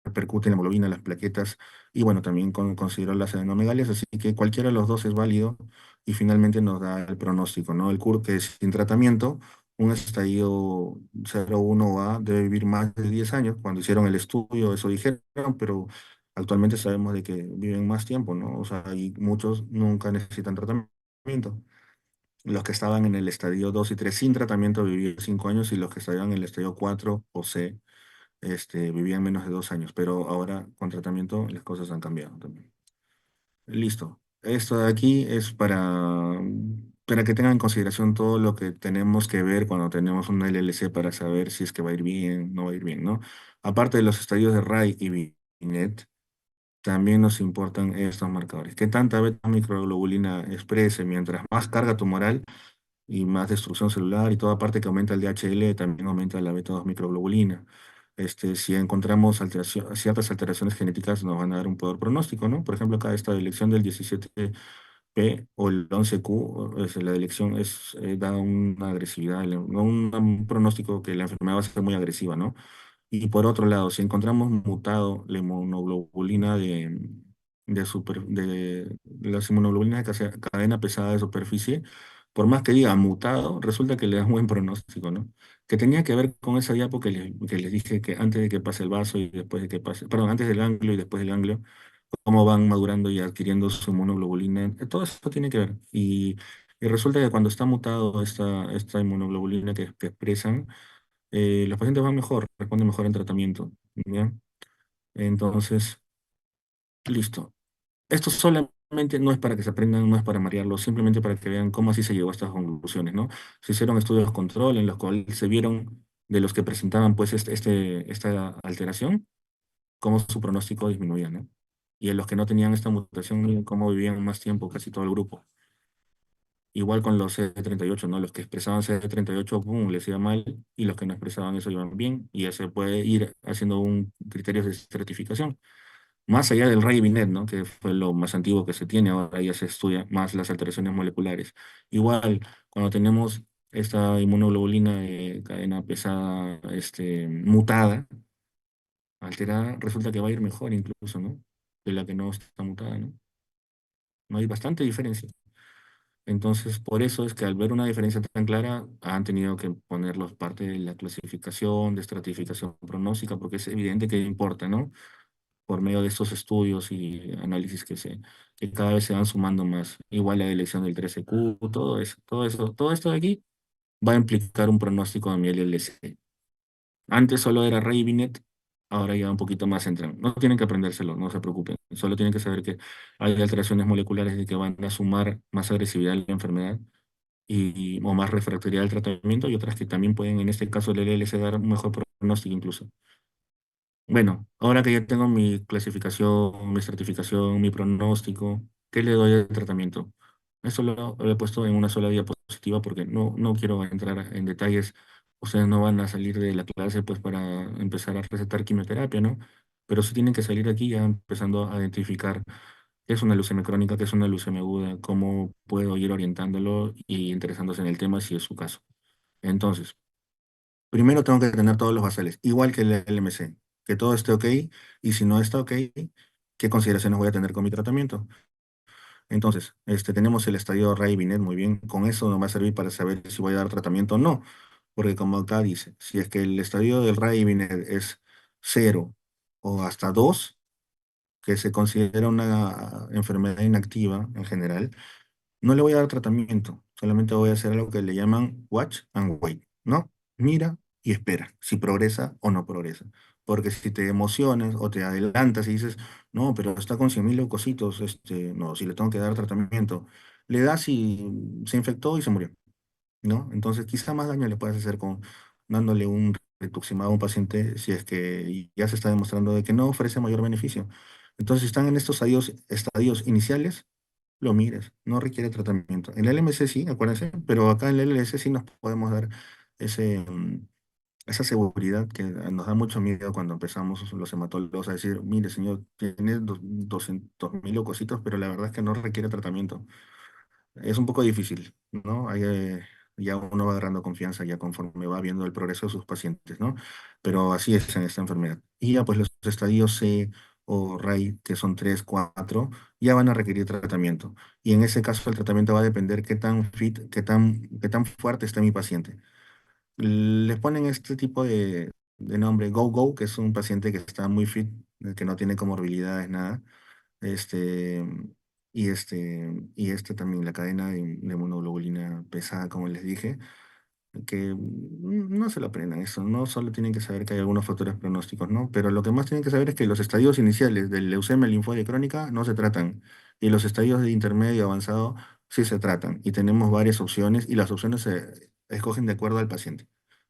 repercute en la hemoglobina, las plaquetas, y bueno, también consideró las adenomegalias, así que cualquiera de los dos es válido y finalmente nos da el pronóstico, ¿no? El CUR que sin tratamiento, un estadio 0,1 A debe vivir más de 10 años. Cuando hicieron el estudio, eso dijeron, pero actualmente sabemos de que viven más tiempo, ¿no? O sea, y muchos nunca necesitan tratamiento. Los que estaban en el estadio 2 y 3 sin tratamiento vivían 5 años y los que estaban en el estadio 4 o C vivían menos de 2 años. Pero ahora con las cosas han cambiado también. Listo. Esto de aquí es para que tengan en consideración todo lo que tenemos que ver cuando tenemos una LLC para saber si es que va a ir bien, no va a ir bien, ¿no? Aparte de los estadios de RAI y Binet, también nos importan estos marcadores. ¿Qué tanta beta microglobulina exprese? Mientras más carga tumoral, y más destrucción celular y toda parte que aumenta el DHL, también aumenta la beta-2 microglobulina. Si encontramos ciertas alteraciones genéticas nos van a dar un peor pronóstico, ¿no? Por ejemplo, acá esta elección del 17P o el 11Q, la elección da una agresividad, no un pronóstico que la enfermedad va a ser muy agresiva, ¿no? Y por otro lado, si encontramos mutado la inmunoglobulina de las inmunoglobulinas de cadena pesada de superficie, por más que diga mutado, resulta que le da un buen pronóstico, ¿no? Que tenía que ver con esa diapo que les dije que antes de que pase el vaso y después de que pase, perdón, antes del ganglio y después del ganglio, cómo van madurando y adquiriendo su inmunoglobulina, todo eso tiene que ver. Y resulta que cuando está mutado esta inmunoglobulina que expresan, los pacientes van mejor, responden mejor en tratamiento, ¿ya? Entonces, listo. Esto solamente no es para que se aprendan, no es para marearlos, simplemente para que vean cómo así se llegó a estas conclusiones, ¿no? Se hicieron estudios control en los cuales se vieron de los que presentaban pues esta alteración, cómo su pronóstico disminuía, ¿no? Y en los que no tenían esta mutación, miren cómo vivían más tiempo, casi todo el grupo. Igual con los CD38, ¿no? Los que expresaban CD38, pum, les iba mal, y los que no expresaban eso iban bien, y ya se puede ir haciendo un criterio de certificación. Más allá del Ray Binet, ¿no? Que fue lo más antiguo que se tiene, ahora ya se estudia más las alteraciones moleculares. Igual, cuando tenemos esta inmunoglobulina de cadena pesada mutada, alterada, resulta que va a ir mejor incluso, ¿no? De la que no está mutada, ¿no? No hay bastante diferencia. Entonces, por eso es que al ver una diferencia tan clara, han tenido que ponerlos parte de la clasificación, de estratificación pronóstica, porque es evidente que importa, ¿no? Por medio de estos estudios y análisis que cada vez se van sumando más. Igual la elección del 13Q, todo esto de aquí va a implicar un pronóstico de mi LLC. Antes solo era Ray y Binet, ahora ya un poquito más entran. No tienen que aprendérselo, no se preocupen. Solo tienen que saber que hay alteraciones moleculares de que van a sumar más agresividad a la enfermedad o más refractoriedad al tratamiento y otras que también pueden, en este caso, el LLC dar un mejor pronóstico incluso. Bueno, ahora que ya tengo mi clasificación, mi certificación, mi pronóstico, ¿qué le doy de tratamiento? Eso lo he puesto en una sola diapositiva porque no quiero entrar en detalles. Ustedes no van a salir de la clase pues para empezar a recetar quimioterapia, ¿no? Pero sí tienen que salir aquí ya empezando a identificar qué es una leucemia crónica, qué es una leucemia aguda, cómo puedo ir orientándolo y interesándose en el tema si es su caso. Entonces, primero tengo que tener todos los basales, igual que el LMC, que todo esté ok, y si no está ok, ¿qué consideraciones voy a tener con mi tratamiento? Entonces, tenemos el estadio Ray-Binet, muy bien, con eso nos va a servir para saber si voy a dar tratamiento o no, porque como acá dice, si es que el estadio del Ray-Binet es 0 o hasta 2, que se considera una enfermedad inactiva en general, no le voy a dar tratamiento, solamente voy a hacer algo que le llaman watch and wait, ¿no? Mira y espera si progresa o no progresa. Porque si te emocionas o te adelantas y dices, no, pero está con 100.000 leucocitos, no, si le tengo que dar tratamiento, le das y se infectó y se murió, ¿no? Entonces quizá más daño le puedes hacer con dándole un rituximab a un paciente si es que ya se está demostrando de que no ofrece mayor beneficio. Entonces, si están en estos estadios iniciales, lo mires, no requiere tratamiento. En el LMC sí, acuérdense, pero acá en el LS sí nos podemos dar ese, esa seguridad que nos da mucho miedo cuando empezamos los hematólogos a decir, mire señor, tiene 200.000 leucocitos, pero la verdad es que no requiere tratamiento. Es un poco difícil, ¿no? Ya uno va agarrando confianza ya conforme va viendo el progreso de sus pacientes, ¿no? Pero así es en esta enfermedad. Y ya pues los estadios C o RAI, que son 3 4 ya van a requerir tratamiento. Y en ese caso el tratamiento va a depender qué tan fit, qué tan fuerte está mi paciente. Les ponen este tipo de nombre, Go Go, que es un paciente que está muy fit, que no tiene comorbilidades, nada. Este, y también, la cadena de monoglobulina pesada, como les dije, que no se lo aprendan eso, no solo tienen que saber que hay algunos factores pronósticos, ¿no? Pero lo que más tienen que saber es que los estadios iniciales de leucemia linfoide crónica no se tratan, y los estadios de intermedio y avanzado sí se tratan, y tenemos varias opciones, y las opciones se escogen de acuerdo al paciente.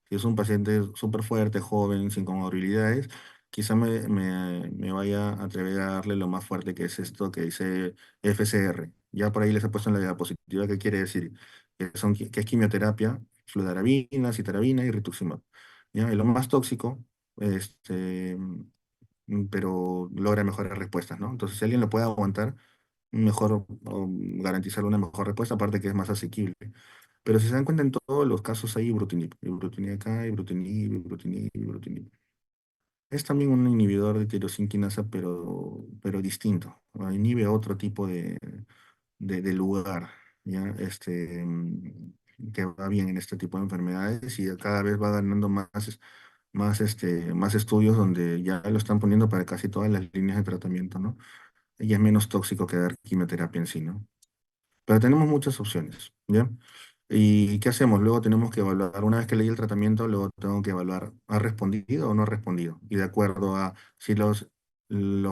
Si es un paciente súper fuerte, joven, sin comorbilidades, quizá me vaya a atrever a darle lo más fuerte, que es esto que dice FCR. Ya por ahí les he puesto en la diapositiva qué quiere decir, que es quimioterapia, fludarabina, citarabina y rituximab. ¿Ya? Y lo más tóxico, pero logra mejores respuestas, ¿no? Entonces, si alguien lo puede aguantar, mejor o garantizar una mejor respuesta, aparte que es más asequible. Pero si se dan cuenta, en todos los casos hay ibrutinib acá, ibrutinib. Es también un inhibidor de tirosinquinasa, pero distinto, ¿no? Inhibe otro tipo de lugar, ¿ya? Que va bien en este tipo de enfermedades, y cada vez va ganando más estudios donde ya lo están poniendo para casi todas las líneas de tratamiento, ¿no? Y es menos tóxico que dar quimioterapia en sí, ¿no? Pero tenemos muchas opciones, ¿ya? ¿Y qué hacemos? Luego tenemos que evaluar, una vez que leí el tratamiento, luego tengo que evaluar, ¿ha respondido o no ha respondido? Y de acuerdo a si los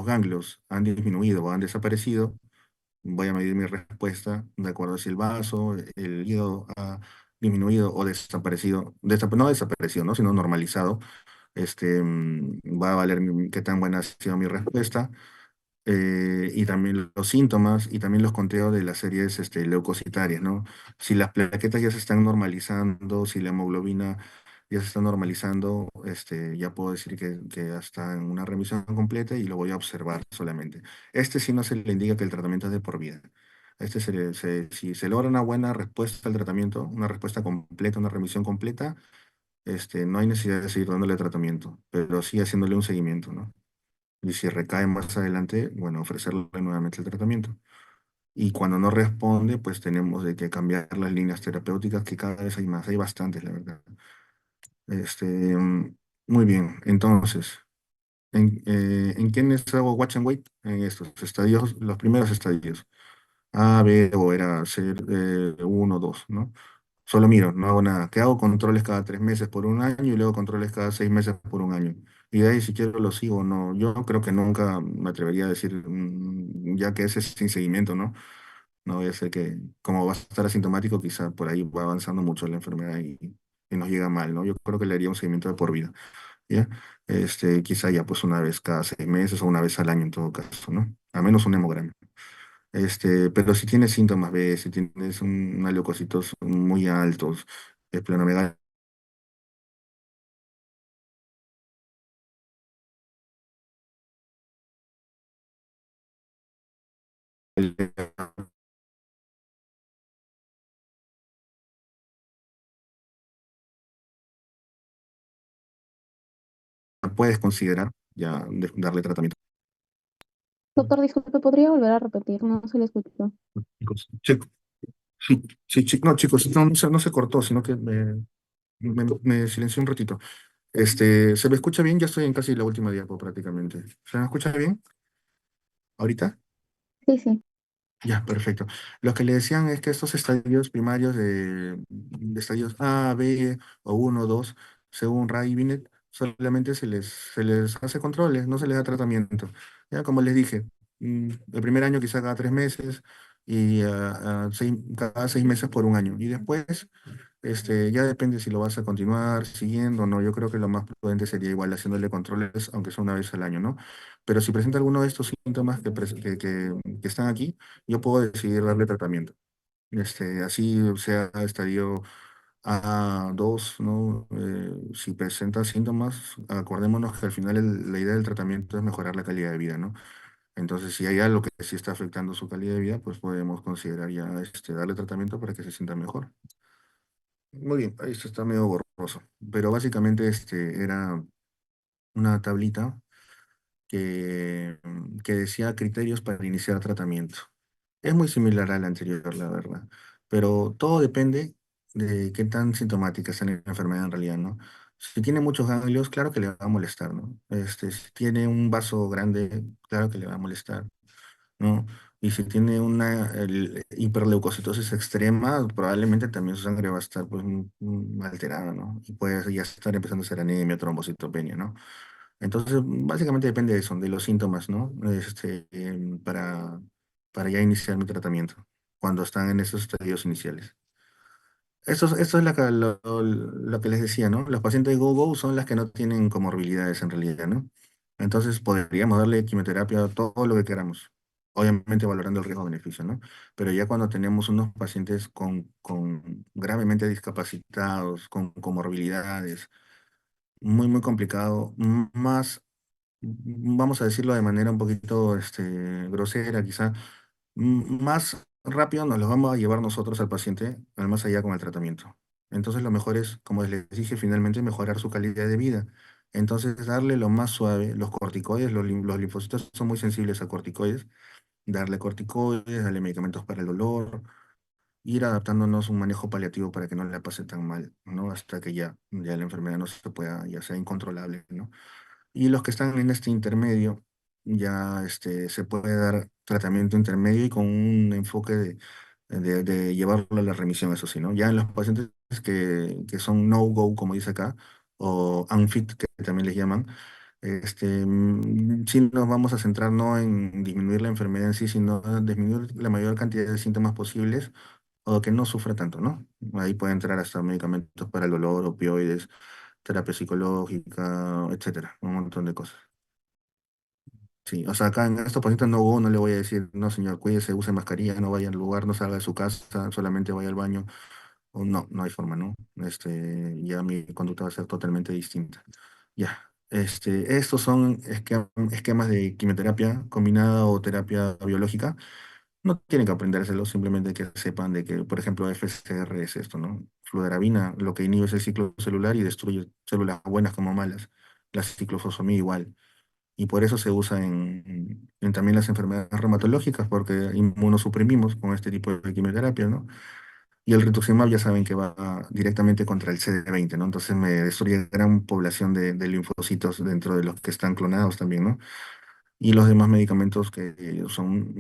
ganglios han disminuido o han desaparecido, voy a medir mi respuesta de acuerdo a si el vaso, el hígado ha disminuido o desaparecido, no desaparecido, ¿no? Sino normalizado. Va a valer qué tan buena ha sido mi respuesta, y también los síntomas y también los conteos de las series leucocitarias, ¿no? Si las plaquetas ya se están normalizando, si la hemoglobina ya se está normalizando, ya puedo decir que ya está en una remisión completa y lo voy a observar solamente. Sí no se le indica que el tratamiento es de por vida. Si se logra una buena respuesta al tratamiento, una respuesta completa, una remisión completa, no hay necesidad de seguir dándole tratamiento, pero sí haciéndole un seguimiento, ¿no? Y si recae más adelante, bueno, ofrecerle nuevamente el tratamiento. Y cuando no responde, pues tenemos de que cambiar las líneas terapéuticas, que cada vez hay más, hay bastantes, la verdad. Este, mm, Muy bien, entonces, ¿en quiénes hago watch and wait? En estos estadios, los primeros estadios. A, B o era ser 1, 2, ¿no? Solo miro, no hago nada. ¿Qué hago? Controles cada 3 meses por un año y luego controles cada 6 meses por un año. Y de ahí si quiero lo sigo o no. Yo creo que nunca me atrevería a decir, ya que ese es sin seguimiento, ¿no? No voy a ser que, como va a estar asintomático, quizá por ahí va avanzando mucho la enfermedad y nos llega mal, ¿no? Yo creo que le haría un seguimiento de por vida, ¿ya? Quizá ya pues una vez cada 6 meses o una vez al año en todo caso, ¿no? A menos un hemograma. Pero si tienes síntomas B, si tienes una leucocitos muy altos, esplenomegalia, puedes considerar ya darle tratamiento. Doctor, disculpe, ¿podría volver a repetir? No se le escuchó. Chicos, sí, sí, no, chicos, no se cortó, sino que me silenció un ratito. ¿Se me escucha bien? Ya estoy en casi la última diapo prácticamente. ¿Se me escucha bien ahorita? Sí, sí. Ya, perfecto. Lo que le decían es que estos estadios primarios de estadios A, B o 1, 2, según Ray y Binet, solamente se les hace controles, no se les da tratamiento. Ya, como les dije, el primer año quizá cada 3 meses y cada 6 meses por un año. Y después ya depende si lo vas a continuar siguiendo o no. Yo creo que lo más prudente sería igual haciéndole controles, aunque sea una vez al año, ¿no? Pero si presenta alguno de estos síntomas que están aquí, yo puedo decidir darle tratamiento. Así sea estadio A2, ¿no? Si presenta síntomas, acordémonos que al final la idea del tratamiento es mejorar la calidad de vida, ¿no? Entonces, si hay algo que sí está afectando su calidad de vida, pues podemos considerar ya darle tratamiento para que se sienta mejor. Muy bien, ahí esto está medio borroso, pero básicamente era una tablita que decía criterios para iniciar tratamiento. Es muy similar a la anterior, la verdad, pero todo depende de qué tan sintomática está la enfermedad en realidad, ¿no? Si tiene muchos ganglios, claro que le va a molestar, ¿no? Si tiene un vaso grande, claro que le va a molestar, ¿no? Y si tiene una hiperleucocitosis extrema, probablemente también su sangre va a estar pues, alterada, ¿no? Y puede ya estar empezando a ser anemia, trombocitopenia, ¿no? Entonces, básicamente depende de eso, de los síntomas, ¿no? Para ya iniciar mi tratamiento, cuando están en esos estadios iniciales. Esto es lo que les decía, ¿no? Los pacientes go-go son las que no tienen comorbilidades en realidad, ¿no? Entonces podríamos darle quimioterapia todo lo que queramos, obviamente valorando el riesgo-beneficio, ¿no? Pero ya cuando tenemos unos pacientes con gravemente discapacitados, con comorbilidades, muy, muy complicado, más vamos a decirlo de manera un poquito grosera, quizá, más rápido nos lo vamos a llevar nosotros al paciente, al más allá con el tratamiento. Entonces lo mejor es, como les dije, finalmente mejorar su calidad de vida. Entonces darle lo más suave, los corticoides, los linfocitos son muy sensibles a corticoides, darle corticoides, darle medicamentos para el dolor, ir adaptándonos un manejo paliativo para que no le pase tan mal, ¿no? Hasta que ya la enfermedad no se pueda, ya sea incontrolable, ¿no? Y los que están en este intermedio, ya se puede dar tratamiento intermedio y con un enfoque de llevarlo a la remisión, eso sí, ¿no? Ya en los pacientes que son no-go, como dice acá, o unfit, que también les llaman, sí nos vamos a centrar no en disminuir la enfermedad en sí, sino en disminuir la mayor cantidad de síntomas posibles o que no sufra tanto, ¿no? Ahí puede entrar hasta medicamentos para el dolor, opioides, terapia psicológica, etcétera, un montón de cosas. Sí, o sea, acá en estos pacientes no le voy a decir, no señor, cuídese, use mascarilla, no vaya al lugar, no salga de su casa, solamente vaya al baño. O no, no hay forma, ¿no? Ya mi conducta va a ser totalmente distinta. Ya, estos son esquemas de quimioterapia combinada o terapia biológica. No tienen que aprendérselo, simplemente que sepan de que, por ejemplo, FCR es esto, ¿no? fludarabina lo que inhibe es el ciclo celular y destruye células buenas como malas. La ciclofosfamida igual. Y por eso se usa en también las enfermedades reumatológicas, porque inmunosuprimimos con este tipo de quimioterapia, ¿no? Y el rituximab ya saben que va directamente contra el CD20, ¿no? Entonces me destruye gran población de linfocitos dentro de los que están clonados también, ¿no? Y los demás medicamentos que son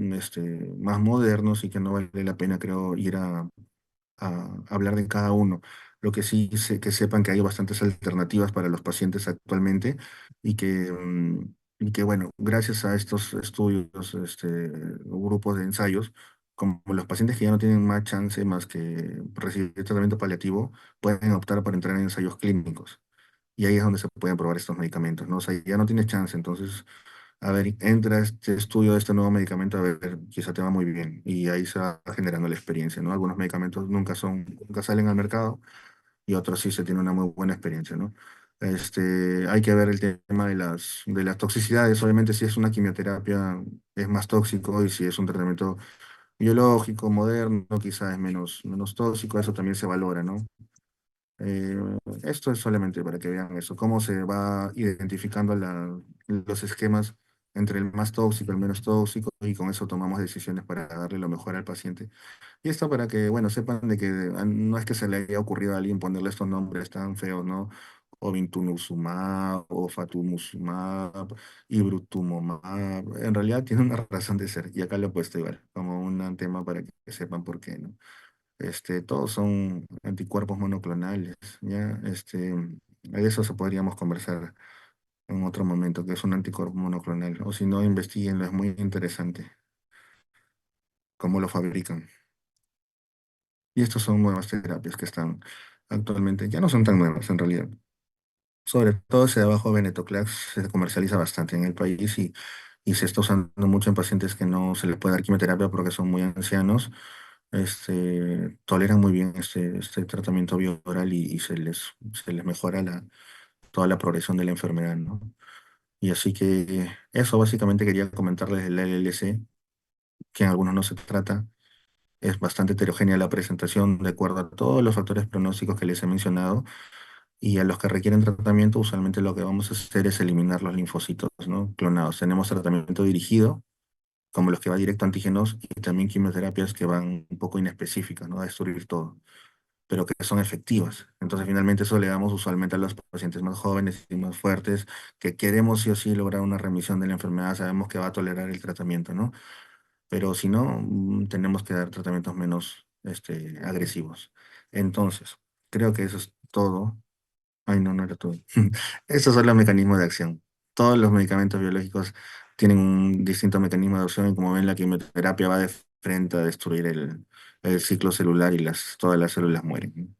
más modernos y que no vale la pena, creo, ir a hablar de cada uno. Lo que sí sé, que sepan que hay bastantes alternativas para los pacientes actualmente y que bueno, gracias a estos estudios, grupos de ensayos, como los pacientes que ya no tienen más chance más que recibir tratamiento paliativo, pueden optar por entrar en ensayos clínicos. Y ahí es donde se pueden probar estos medicamentos, ¿no? O sea, ya no tienes chance, entonces a ver, entra a este estudio de este nuevo medicamento, a ver, quizá te va muy bien. Y ahí se va generando la experiencia, ¿no? Algunos medicamentos nunca salen al mercado y otros sí se tiene una muy buena experiencia, ¿no? Hay que ver el tema de las toxicidades. Obviamente, si es una quimioterapia, es más tóxico y si es un tratamiento biológico, moderno, quizá es menos tóxico. Eso también se valora, ¿no? Eh, Esto es solamente para que vean eso, cómo se va identificando los esquemas entre el más tóxico, el menos tóxico, y con eso tomamos decisiones para darle lo mejor al paciente. Y esto para que, bueno, sepan de que no es que se le haya ocurrido a alguien ponerle estos nombres tan feos, ¿no? Obinutuzumab, o Fatumuzumab, Ibrutumumab. En realidad tiene una razón de ser, y acá lo he puesto igual, como un tema para que sepan por qué, ¿no? Todos son anticuerpos monoclonales, ¿ya? De eso se podríamos conversar en otro momento, que es un anticuerpo monoclonal, o si no, investiguenlo, es muy interesante cómo lo fabrican. Y estas son nuevas terapias que están actualmente, ya no son tan nuevas en realidad. Sobre todo ese de abajo venetoclax se comercializa bastante en el país y se está usando mucho en pacientes que no se les puede dar quimioterapia porque son muy ancianos. Toleran muy bien este tratamiento bioral y se les mejora toda la progresión de la enfermedad, ¿no? Y así que eso básicamente quería comentarles del LLC, que en algunos no se trata. Es bastante heterogénea la presentación de acuerdo a todos los factores pronósticos que les he mencionado. Y a los que requieren tratamiento, usualmente lo que vamos a hacer es eliminar los linfocitos, ¿no? Clonados. Tenemos tratamiento dirigido, como los que va directo a antígenos, y también quimioterapias que van un poco inespecíficas, ¿no? A destruir todo, pero que son efectivas. Entonces, finalmente, eso le damos usualmente a los pacientes más jóvenes y más fuertes, que queremos sí o sí lograr una remisión de la enfermedad, sabemos que va a tolerar el tratamiento, ¿no? Pero si no, tenemos que dar tratamientos menos agresivos. Entonces, creo que eso es todo. Ay, no, no era todo. Estos son los mecanismos de acción. Todos los medicamentos biológicos tienen un distinto mecanismo de acción y como ven, la quimioterapia va de frente a destruir el ciclo celular y todas las células mueren.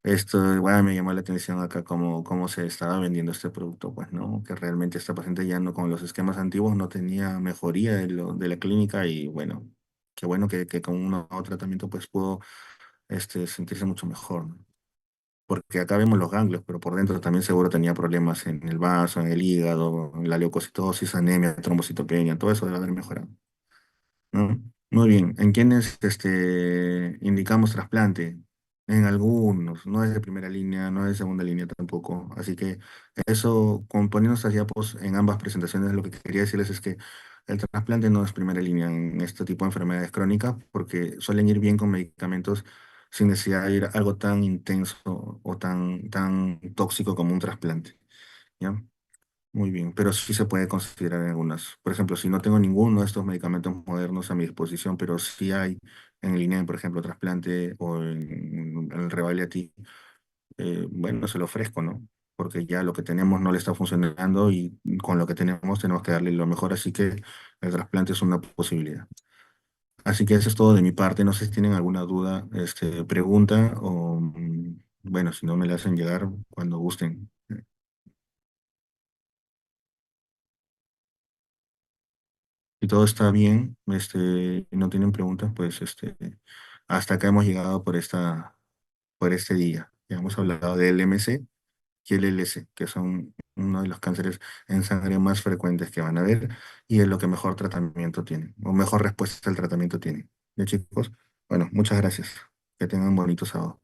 Esto igual me llamó la atención acá cómo se estaba vendiendo este producto, pues, ¿no? Que realmente esta paciente ya no, con los esquemas antiguos no tenía mejoría de la clínica y bueno, qué bueno que con un nuevo tratamiento pues pudo sentirse mucho mejor, ¿no? Porque acá vemos los ganglios, pero por dentro también seguro tenía problemas en el vaso, en el hígado, en la leucocitosis, anemia, trombocitopenia, todo eso debe haber mejorado, ¿no? Muy bien, ¿en quiénes indicamos trasplante? En algunos, no es de primera línea, no es de segunda línea tampoco. Así que eso, poniendo estas diapos en ambas presentaciones, lo que quería decirles es que el trasplante no es primera línea en este tipo de enfermedades crónicas, porque suelen ir bien con medicamentos sin necesidad de ir a algo tan intenso o tan tóxico como un trasplante, ¿ya? Muy bien, pero sí se puede considerar en algunas. Por ejemplo, si no tengo ninguno de estos medicamentos modernos a mi disposición, pero sí hay en línea, por ejemplo, trasplante o en el Revalid, bueno, se lo ofrezco, ¿no? Porque ya lo que tenemos no le está funcionando y con lo que tenemos que darle lo mejor, así que el trasplante es una posibilidad. Así que eso es todo de mi parte. No sé si tienen alguna duda, pregunta o, bueno, si no me la hacen llegar cuando gusten. Si todo está bien, y no tienen preguntas, pues hasta acá hemos llegado por este día. Ya hemos hablado del MC y el LC, que son uno de los cánceres en sangre más frecuentes que van a haber y es lo que mejor tratamiento tiene, o mejor respuesta al tratamiento tiene. ¿Ya, chicos? Bueno, muchas gracias. Que tengan un bonito sábado.